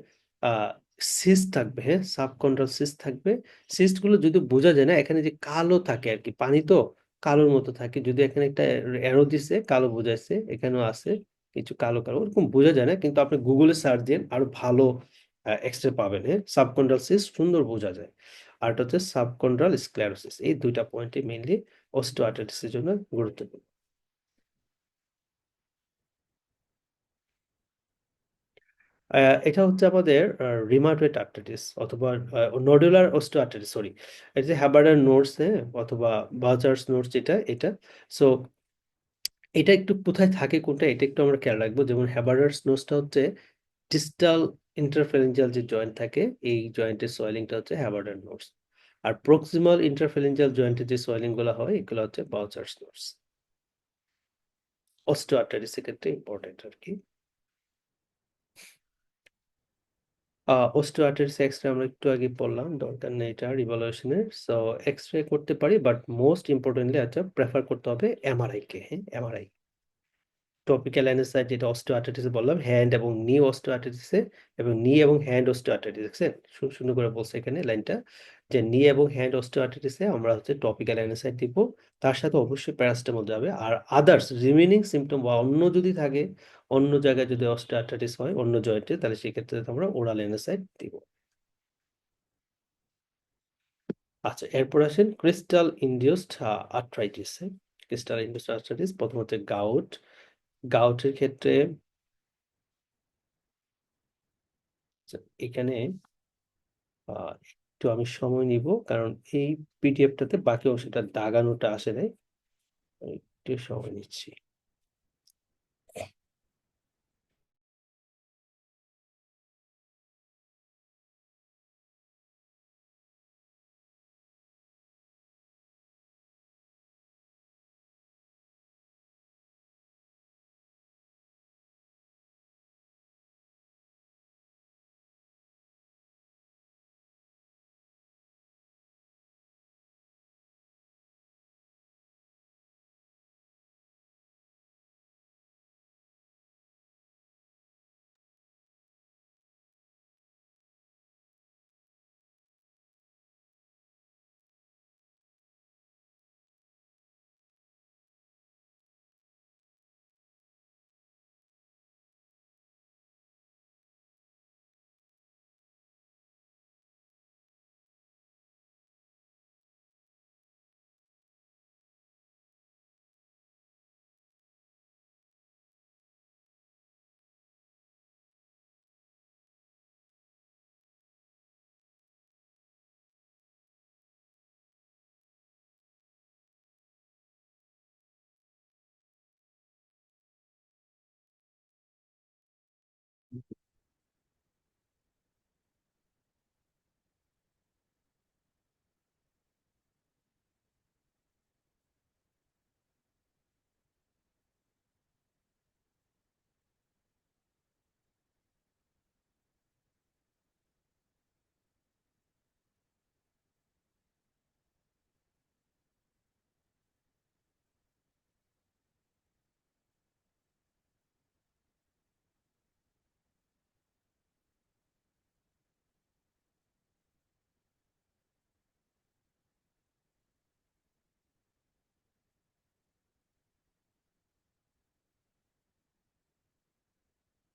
সিস্ট থাকবে, হ্যাঁ, সাবকন্ড্রাল সিস্ট থাকবে। সিস্ট গুলো যদি বোঝা যায় না, এখানে যে কালো থাকে আর কি, পানি তো কালোর মতো থাকে, যদি এখানে একটা অ্যারো দিছে কালো বোঝাইছে, এখানেও আছে কিছু কালো কালো, ওরকম বোঝা যায় না, কিন্তু আপনি গুগলে সার্চ দেন আরো ভালো এক্সরে পাবেন। হ্যাঁ, সাবকন্ড্রাল সিস্ট সুন্দর বোঝা যায়। আর এটা হচ্ছে সাবকন্ড্রাল স্ক্লেরোসিস। এই দুইটা পয়েন্টই মেইনলি অস্টিওআর্থ্রাইটিসের জন্য গুরুত্বপূর্ণ। এটা হচ্ছে আমাদের রিমাটয়েড আর্থ্রাইটিস অথবা নডুলার অস্টিওআর্থ্রাইটিস, সরি। এটা যে হ্যাবার্ডার নোটস, হ্যাঁ, অথবা বাজার্স নোটস, এটা সো এটা একটু কোথায় থাকে কোনটা, এটা একটু আমরা খেয়াল রাখবো। যেমন হ্যাবার্ডার নোটসটা হচ্ছে ডিস্টাল ইন্টারফেরেঞ্জিয়াল যে জয়েন্ট থাকে, এই জয়েন্টের সোয়েলিংটা হচ্ছে হ্যাবার্ডার নোটস। আর প্রক্সিমাল ইন্টারফেরেঞ্জিয়াল জয়েন্টের যে সোয়েলিং গুলো হয়, এগুলো হচ্ছে বাউচার্স নোটস। অস্টিওআর্থ্রাইটিসের ক্ষেত্রে ইম্পর্টেন্ট আর কি। অস্টিওআর্থ্রাইটিস এক্সরে আমরা একটু আগে বললাম, দরকার নেই এটার ইভালুয়েশনের। সো এক্সরে করতে পারি, বাট মোস্ট ইম্পর্টেন্টলি আচ্ছা প্রেফার করতে হবে এমআরআই কে। হ্যাঁ, এমআরআই, টপিক্যাল অ্যানেসথেসিস, যেটা অস্টিওআর্থ্রাইটিসে বললাম, হ্যান্ড এবং নি অস্টিওআর্থ্রাইটিসে, এবং নি এবং হ্যান্ড অস্টিওআর্থ্রাইটিস, দেখছেন সুন্দর করে বলছে এখানে লাইনটা, যে নি এবং হ্যান্ড অস্টিওআর্থ্রাইটিসে আমরা হচ্ছে টপিক্যাল অ্যানেসথেসিস দিব। তার সাথে অবশ্যই প্যারাসিটামল যাবে। আর আদার্স রিমেইনিং সিমটম বা অন্য যদি থাকে, অন্য জায়গায় যদি অস্টিওআর্থ্রাইটিস হয় অন্য জয়েন্টে, তাহলে সেক্ষেত্রে আমরা ওরাল অ্যানেসথেসিস দিব। আচ্ছা, এরপর আসেন crystal induced arthritis. Crystal induced arthritis প্রথম হচ্ছে গাউট। গাউটের ক্ষেত্রে আচ্ছা, এখানে একটু আমি সময় নিব, কারণ এই পিডিএফটাতে বাকি অংশটা দাগানোটা আসে নাই। আমি একটু সময় নিচ্ছি।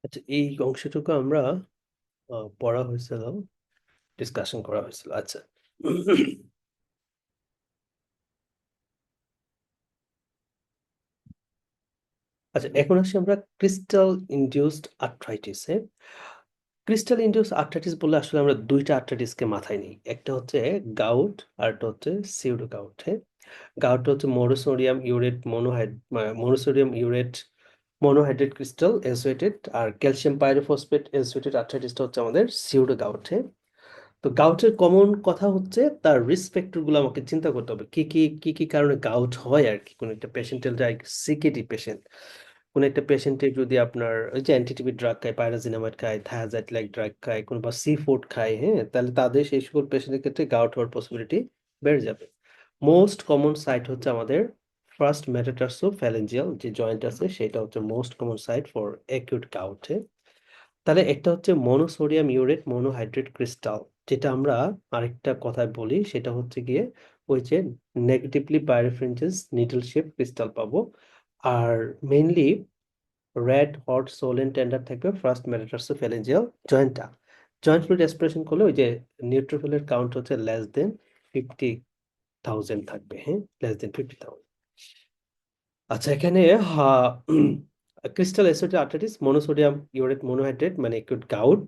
আচ্ছা, এই অংশটুকু আমরা পড়া হয়েছিল। ডিসকাশন করা হয়েছিল। আচ্ছা। আচ্ছা, এখন আসি আমরা ক্রিস্টাল ইনডিউসড আর্থ্রাইটিসে। ক্রিস্টাল ইনডিউসড আর্থ্রাইটিস বললে আসলে আমরা দুইটা আর্থ্রাইটিসকে মাথায় নিই, একটা হচ্ছে গাউট আর একটা হচ্ছে সিউডো গাউট। হ্যাঁ, গাউটটা হচ্ছে মোনোসোডিয়াম ইউরেট মোনোসোডিয়াম ইউরেট মনোহাইড্রেট ক্রিস্টাল এনসোয়েটেড, আর ক্যালসিয়াম পাইরোফসফেট এনসোয়েটেড আর্থ্রাইটিসটা হচ্ছে আমাদের সিউডো গাউট। হ্যাঁ, তো গাউটের কমন কথা হচ্ছে তার রিস্ক ফ্যাক্টর গুলো আমাকে চিন্তা করতে হবে, কি কি কারণে গাউট হয় আর কি। কোন একটা পেশেন্টের, লাইক সিকেডি পেশেন্ট, কোন একটা পেশেন্টের যদি আপনার ওই যে অ্যান্টিটিবি ড্রাগ খায়, পাইরাজিনামাইড খায়, থায়াজাইড লাইক ড্রাগ খায়, কোনো বা সি ফুড খায়, হ্যাঁ, তাহলে তাদের সেই সকল পেশেন্টের ক্ষেত্রে গাউট হওয়ার পসিবিলিটি বেড়ে যাবে। মোস্ট কমন সাইট হচ্ছে আমাদের ফার্স্ট মেটাটার্সো ফ্যালেঞ্জিয়াল যে জয়েন্ট আছে, সেটা হচ্ছে most common site for acute gout. তাহলে একটা হচ্ছে মনোসোডিয়াম ইউরেট মনোহাইড্রেট ক্রিস্টাল, যেটা আমরা আরেকটা কথায় বলি সেটা হচ্ছে গিয়ে ওই যে নেগেটিভলি বায়োরেফারেন্সেস নিডল শেপ ক্রিস্টাল পাবো। আর mainly red hot swollen tender থাকবে ফার্স্ট মেটাটার্সোফ্যালেঞ্জিয়াল জয়েন্টটা। জয়েন্ট ফ্লুইড অ্যাসপিরেশন করলে ওই যে নিউট্রোফিলের কাউন্ট হচ্ছে less than 50,000 থাকবে। হ্যাঁ, less than 50,000। আচ্ছা, এখানে ক্রিস্টাল অ্যাসোটিক আর্থ্রাইটিস মনোসোডিয়াম ইউরেট মনোহাইড্রেট মানে একটু গাউট,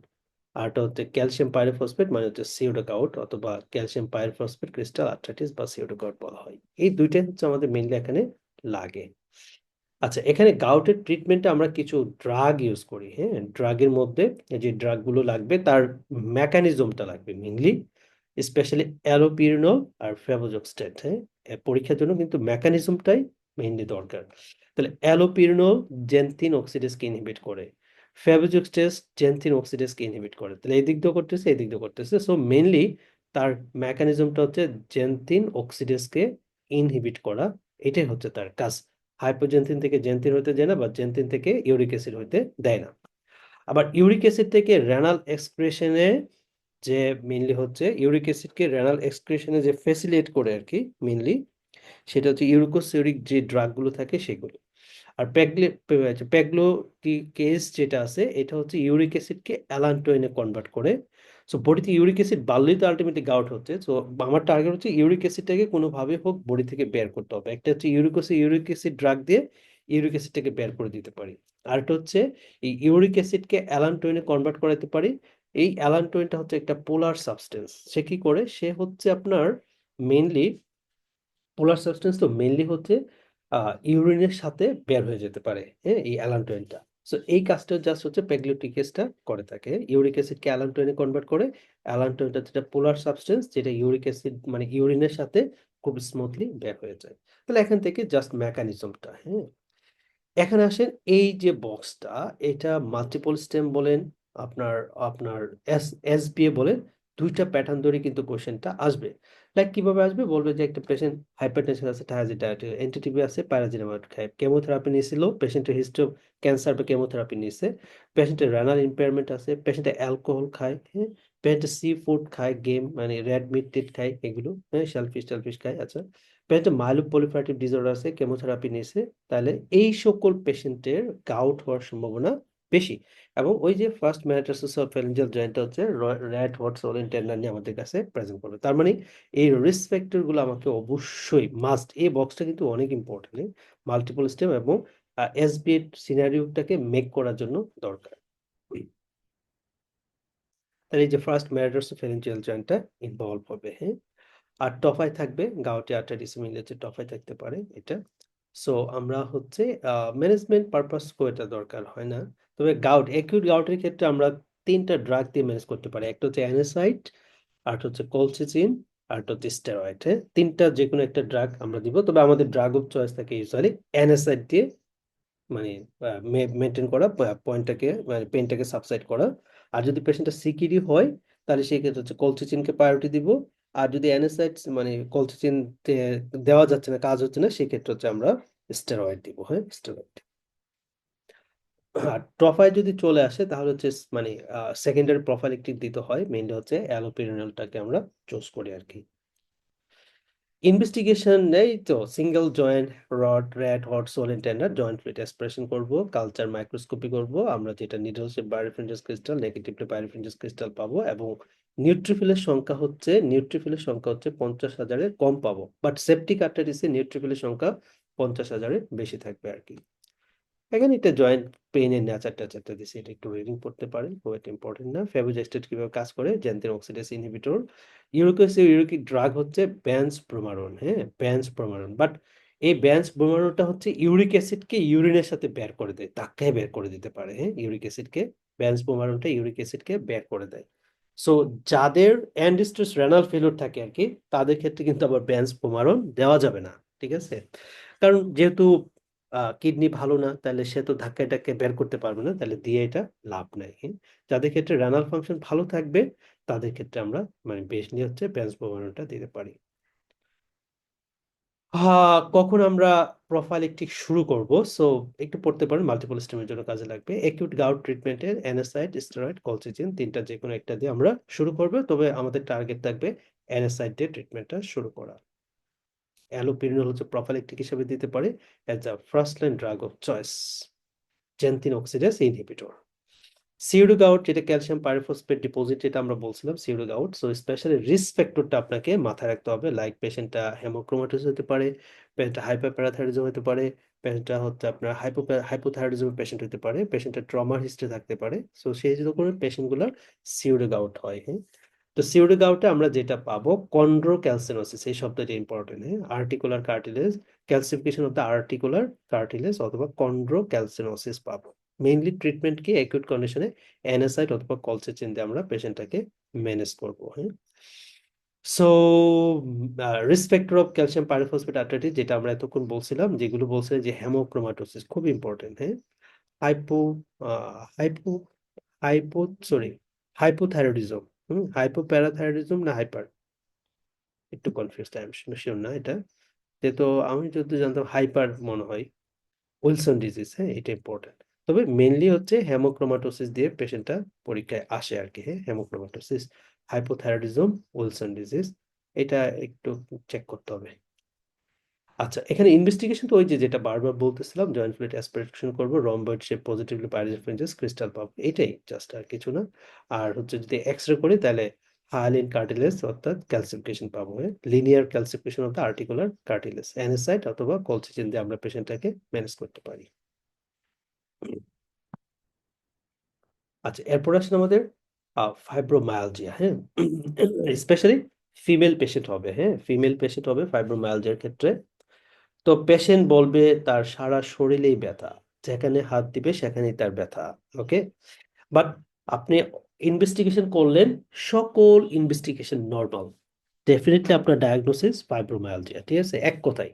আরটা হচ্ছে ক্যালসিয়াম পাইরোফসফেট মানে হচ্ছে সিউডো গাউট, অথবা ক্যালসিয়াম পাইরোফসফেট ক্রিস্টাল আর্থ্রাইটিস বা সিউডো গাউট বলা হয়। এই দুইটাই হচ্ছে আমাদের মেইনলি এখানে লাগে। আচ্ছা, এখানে গাউটের ট্রিটমেন্টে আমরা কিছু ড্রাগ ইউজ করি। হ্যাঁ, ড্রাগের মধ্যে এই যে ড্রাগগুলো লাগবে তার মেকানিজমটা লাগবে মেইনলি, স্পেশালি অ্যালোপিরিনল আর ফেভোজোক্সেট। হ্যাঁ, পরীক্ষার জন্য কিন্তু মেকানিজমটাই মেইনলি দরকার। তাহলে অ্যালোপিরিনল জেনথিন অক্সিডেজকে ইনহিবিট করে, ফেভোজোক্সেট জেনথিন অক্সিডেজকে ইনহিবিট করে। তাহলে এই দিক দিয়ে করতেছে, এই দিক দিয়ে করতেছে। সো মেইনলি তার মেকানিজমটা হচ্ছে জেনথিন অক্সিডেজকে ইনহিবিট করা, এটাই হচ্ছে তার কাজ। হাইপোজেনথিন থেকে জেনথিন হইতে যায় না, বা জেনথিন থেকে ইউরিক অ্যাসিড হইতে দেয় না। আবার ইউরিক অ্যাসিড থেকে রেনাল এক্সক্রিশনে যে মেইনলি হচ্ছে ইউরিক অ্যাসিডকে রেনাল এক্সক্রিশনে যে ফেসিলিটেট করে আর কি মেইনলি, সেটা হচ্ছে ইউরিকোসিউরিক যে ড্রাগগুলো থাকে সেগুলো। আর প্যাগলোটিকেজ যেটা আছে এটা হচ্ছে ইউরিক অ্যাসিডকে অ্যালান্টোইনে কনভার্ট করে। সো বডিতে ইউরিক অ্যাসিড বাড়লেই তো আলটিমেটলি গাউট হচ্ছে। সো আমার টার্গেট হচ্ছে ইউরিক অ্যাসিডটাকে কোনোভাবে হোক বডি থেকে বের করতে হবে। একটা হচ্ছে ইউরিক অ্যাসিড ড্রাগ দিয়ে ইউরিক অ্যাসিডটাকে বের করে দিতে পারি। আরেকটা হচ্ছে এই ইউরিক অ্যাসিডকে অ্যালান্টোইনে কনভার্ট করাতে পারি। এই অ্যালান্টোইনটা হচ্ছে একটা পোলার সাবস্টেন্স। সে কি করে, সে হচ্ছে আপনার মেইনলি পোলার সাবস্টেন্স, তো মেইনলি হচ্ছে ইউরিনের সাথে বের হয়ে যেতে পারে, হ্যাঁ, এই অ্যালান্টোইনটা। সো এই কাজটা জাস্ট হচ্ছে প্যাগলোটিকেসটা করে থাকে। ইউরিক অ্যাসিডকে অ্যালান্টোইনে কনভার্ট করে। অ্যালান্টোইনটা যেটা পোলার সাবস্টেন্স, যেটা ইউরিক অ্যাসিড মানে ইউরিনের সাথে খুব স্মুথলি বের হয়ে যায়। তাহলে এখান থেকে জাস্ট মেকানিজমটা। হ্যাঁ, এখানে আসেন, এই যে বক্সটা, এটা মাল্টিপল স্টেম বলেন, আপনার আপনার এসবিএ বলেন, দুইটা প্যাটার্ন ধরে কিন্তু কোশ্চেনটা আসবে। লাইক কিভাবে আসবে, বলবে যে একটা পেশেন্ট হাইপারটেনশন আছে, থায়াজিড ডায়াবেটিস, এনটিটিভি আছে, প্যারাজিনামাইড খায়, কেমোথেরাপি নিয়েছিল, পেশেন্টের হিস্ট্রি অফ ক্যান্সার বা কেমোথেরাপি নিয়েছে, পেশেন্টের রেনাল ইম্পেয়ারমেন্ট আছে, পেশেন্টের অ্যালকোহল খায়, হ্যাঁ, পেশেন্টের সি ফুড খায়, গেম মানে রেড মিট টিট খায়, এগুলো, হ্যাঁ, শেলফিশ টেলফিশ খায়। আচ্ছা, পেশেন্টের মাইলোপ্রলিফারেটিভ ডিসঅর্ডার আছে, কেমোথেরাপি নিয়েছে, তাহলে এই সকল পেশেন্টের গাউট হওয়ার সম্ভাবনা বেশি। এবং ওই যে ফার্স্ট মেটাটারসিস জয়েন্টটা হচ্ছে রেড হট সোলেন টেন্ডার নিয়ে আমাদের কাছে প্রেজেন্ট করবে। তার মানে এই রিস্ক ফ্যাক্টর গুলো আমাকে অবশ্যই মাস্ট, এই বক্সটা কিন্তু অনেক ইম্পর্টেন্ট মাল্টিপল স্টেম এবং এসবিএ সিনারিওটাকে মেক করার জন্য দরকার। তাহলে এই যে ফার্স্ট মেটাটারসিস জয়েন্টটা ইনভলভ হবে। হ্যাঁ, আর টফাই থাকবে, গাউটি আর্টারিস মিলে যে টফাই থাকতে পারে এটা। সো আমরা হচ্ছে ম্যানেজমেন্ট পারপাস খুব এটা দরকার হয় না। তবে গাউট, অ্যাকিউট গাউটের ক্ষেত্রে আমরা তিনটা ড্রাগ দিয়ে ম্যানেজ করতে পারি। একটা হচ্ছে অ্যানেসাইড, আরেকটা হচ্ছে কলসিচিন, আরেকটা হচ্ছে স্টেরয়েড। হ্যাঁ, তিনটা যে কোনো একটা ড্রাগ আমরা দিব। তবে আমাদের ড্রাগ অফ চয়েস থাকে ইউজুয়ালি অ্যানেসাইড দিয়ে, মানে মেনটেন করা পয়েন্টটাকে, মানে পেনটাকে সাবসাইড করা। আর যদি পেশেন্টটা সিকিডি হয় তাহলে সেই ক্ষেত্রে হচ্ছে কলসিচিনকে প্রায়োরিটি দিব। আর যদি অ্যানেসাইডস মানে কলসিচিন দেওয়া যাচ্ছে না, কাজ হচ্ছে না, সেই ক্ষেত্রে হচ্ছে আমরা স্টেরয়েড দিব। হ্যাঁ, স্টেরয়েড। আর প্রোফাইল যদি চলে আসে তাহলে হচ্ছে মানে সেকেন্ডারি প্রোফাইল একটি দিতে হয়, মেইনলি হচ্ছে অ্যালোপিরিনলটাকে আমরা চুজ করি আর কি। ইনভেস্টিগেশন এই তো সিঙ্গেল জয়েন্ট রড র্যাট hot swollen tender joint fluid aspiration করব, কালচার মাইক্রোস্কোপি করব, আমরা যেটা needle shape birefringence crystal negatively birefringence crystal পাবো, এবং নিউট্রিফিলের সংখ্যা হচ্ছে 50,000-এর কম পাবো, বাট সেপটিক আর্টারিসে নিউট্রিফিলের সংখ্যা 50,000-এর বেশি থাকবে আর কি। এখানে একটা জয়েন্ট পেইনের নেচার টেচারটা দিছি, এটা একটু রিডিং করতে পারেন, খুব একটা ইম্পর্টেন্ট না। ফেবোজেস্টেট কিভাবে কাজ করে, xanthine oxidase inhibitor. Uric drug হচ্ছে ব্যান্স ব্রোমারন, হ্যাঁ ব্যান্স ব্রোমারন, বাট এই ব্যান্স ব্রোমারনটা হচ্ছে ইউরিক অ্যাসিডকে ইউরিনের সাথে বের করে দেয়, ধাক্কায় বের করে দিতে পারে, হ্যাঁ ইউরিক অ্যাসিডকে, ব্যান্স ব্রোমারনটা ইউরিক অ্যাসিডকে বের করে দেয়। সো যাদের এন্ড স্টেজ রেনাল ফেলিওর থাকে আর কি, তাদের ক্ষেত্রে কিন্তু আবার ব্যান্স ব্রোমারন দেওয়া যাবে না, ঠিক আছে? কারণ যেহেতু কিডনি ভালো না, তাহলে সে তো ধাক্কায় টাক্কায় বের করতে পারবে না, তাহলে দিয়ে এটা লাভ নাই, হ্যাঁ? যাদের ক্ষেত্রে রেনাল ফাংশন ভালো থাকবে, তাদের ক্ষেত্রে আমরা মানে বেশি হচ্ছে ব্যান্সবোমারনটা দিতে পারি। কখন আমরা প্রোফাইলেকটিক শুরু করব? সো একটু পড়তে পারেন, মাল্টিপল স্টেমের জন্য কাজে লাগবে। অ্যাকিউট গাউট ট্রিটমেন্টের অ্যানাসাইড, স্টেরয়েড, কলচিচিন, তিনটা যে কোনো একটা দিয়ে আমরা শুরু করবো, তবে আমাদের টার্গেট থাকবে অ্যানাসাইড দিয়ে ট্রিটমেন্টটা শুরু করা। অ্যালোপিরিনল হচ্ছে প্রোফাইলেকটিক হিসেবে দিতে পারে as a first line drug of choice, xanthine oxidase inhibitor. সিউডোগাউট, যেটা ক্যালসিয়াম পাইরোফসফেট ডিপোজিট, যেটা আমরা বলছিলাম সিউডোগাউট, সো স্পেশালি রিস্ক ফ্যাক্টরটা আপনাকে মাথায় রাখতে হবে, লাইক পেশেন্টটা হেমোক্রোমাটোস হতে পারে, পেশেন্টটা হাইপারপ্যারাথাইরোডিজম হতে পারে, পেশেন্টটা হচ্ছে আপনার হাইপোথাইরোডিজম পেশেন্ট হতে পারে, পেশেন্টের ট্রমার হিস্ট্রি থাকতে পারে। সো সেই রকম পেশেন্টগুলোর সিউডোগাউট হয়, হ্যাঁ। তো সিউডোগাউটে আমরা যেটা পাবো কন্ড্রোক্যালসিনোসিস, এই শব্দটা ইম্পর্টেন্ট, হ্যাঁ, articular cartilage, calcification of the articular cartilage অথবা কন্ড্রোক্যালসিনোসিস পাবো। মেইনলি ট্রিটমেন্ট কি, অ্যাকিউট কন্ডিশনে অ্যানাসাইড অথবা কলসিচিন দিয়ে আমরা পেশেন্টটাকে ম্যানেজ করবো, হ্যাঁ। So risk factor of calcium pyrophosphate arthritis, যেটা আমরা এতক্ষণ বলছিলাম, যেগুলো বলছিলাম যে হেমোক্রোমাটোসিস খুব ইম্পর্টেন্ট, হ্যাঁ। Hypo hypo hypo sorry hypothyroidism, hypoparathyroidism না হাইপার, একটু কনফিউজ, আই এম শিওর না এটা, যেহেতু আমি যদি জানতাম হাইপার মনে হয়, উইলসন ডিজিজ, হ্যাঁ এটা ইম্পর্টেন্ট। তবে মেনলি হচ্ছে হেমোক্রোমাটোসিস দিয়ে পেশেন্টটা পরীক্ষায় আসে আর কি, হ্যাঁ হেমোক্রোমাটোসিস, হাইপোথাইরয়েডিজম, উইলসন ডিজিজ, এটা একটু চেক করতে হবে। আচ্ছা, এখানে ইনভেস্টিগেশন তো ওই যে যেটা বারবার বলতেছিলাম, জয়েন্ট ফ্লুইড অ্যাসপিরেশন করবো, রম্বয়েড শেপ পজিটিভলি পাইরোফ্রেঞ্জাস ক্রিস্টাল পাবো, এটাই জাস্ট, আর কিছু না। আর হচ্ছে যদি এক্সরে করি তাহলে হায়ালিন কার্টিলেজ অর্থাৎ ক্যালসিফিকেশন পাবো, হ্যাঁ linear calcification of the articular cartilage, অ্যানাসাইড অথবা কলচিচিন দিয়ে আমরা পেশেন্টটাকে ম্যানেজ করতে পারি। আচ্ছা, এরপর আসলে আমাদের ফাইব্রোমায়ালজিয়া, হ্যাঁ স্পেশালি ফিমেল পেশেন্ট হবে, হ্যাঁ ফিমেল পেশেন্ট হবে ফাইব্রোমায়ালজিয়ার ক্ষেত্রে। তো পেশেন্ট বলবে তার সারা শরীরেই ব্যথা, যেখানে হাত দিবে সেখানেই তার ব্যথা, ওকে। বাট আপনি ইনভেস্টিগেশন করলেন, সকল ইনভেস্টিগেশন নর্মাল, ডেফিনেটলি আপনার ডায়াগনোসিস ফাইব্রোমায়ালজিয়া, ঠিক আছে, এক কথায়।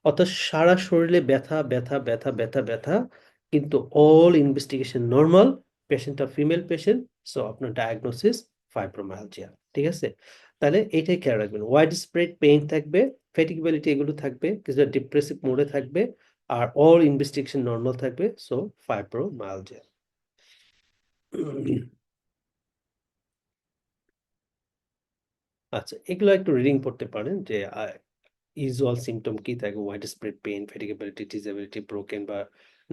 অর্থাৎ সারা শরীরে ব্যথা ব্যথা ব্যথা ব্যথা ব্যথা, কিন্তু অল ইনভেস্টিগেশন নর্মাল, পেশেন্টটা ফিমেল পেশেন্ট, সো আপনার ডায়াগনোসিস ফাইব্রোমায়ালজিয়া, ঠিক আছে। তাহলে এইটাই খেয়াল রাখবেন, ওয়াইড স্প্রেড পেইন থাকবে, ফ্যাটিগেবিলিটি এগুলো থাকবে, কিছুটা ডিপ্রেসিভ মোডে থাকবে, আর অল ইনভেস্টিগেশন নর্মাল থাকবে, সো ফাইব্রোমায়ালজিয়া। আচ্ছা, এগুলো একটু রিডিং পড়তে পারেন যে ইউজুয়াল সিমটম কি থাকে, wide spread pain, ফ্যাটিগেবিলিটি, disability, broken বা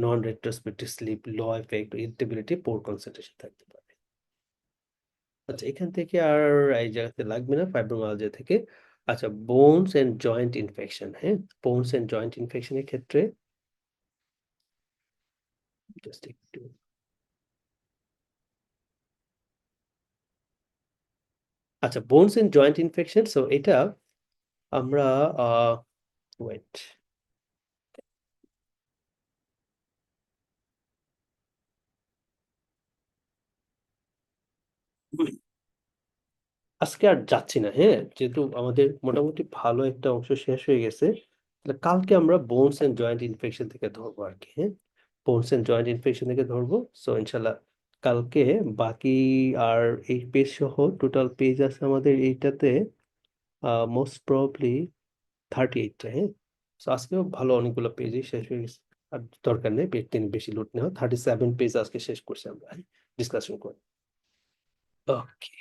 নন রেট্রোস্পেক্টিভ স্লিপ, লো এফেক্ট, ইরিটেবিলিটি, পোর কনসেন্ট্রেশন থাকতে পারে। আচ্ছা, এখান থেকে আর এই জায়গাতে লাগবে না ফাইব্রোমায়ালজিয়া থেকে। আচ্ছা, বোনস এন্ড জয়েন্ট ইনফেকশন, হ্যাঁ বোনস এন্ড জয়েন্ট ইনফেকশনের ক্ষেত্রে জাস্ট একটু, আচ্ছা bones and joint infection, so এটা আমরা ওয়েট, আজকে আর যাচ্ছি না, হ্যাঁ যেহেতু আমাদের মোটামুটি ভালো একটা অংশ শেষ হয়ে গেছে, তাহলে কালকে আমরা বোনস এন্ড জয়েন্ট ইনফেকশন থেকে ধরবো আর কি, হ্যাঁ বোনস এন্ড জয়েন্ট ইনফেকশন থেকে ধরবো। সো ইনশাল্লাহ কালকে বাকি, আর এই পেজ সহ টোটাল পেজ আছে আমাদের এইটাতে মোস্ট প্রবাবলি 38টা, হ্যাঁ। সো আজকেও ভালো অনেকগুলো পেজই শেষ হয়ে গেছে, আর দরকার নেই পেজ টেন বেশি লোড নেওয়া, 37 পেজ আজকে শেষ করছি আমরা ডিসকাশন করে। ওকে।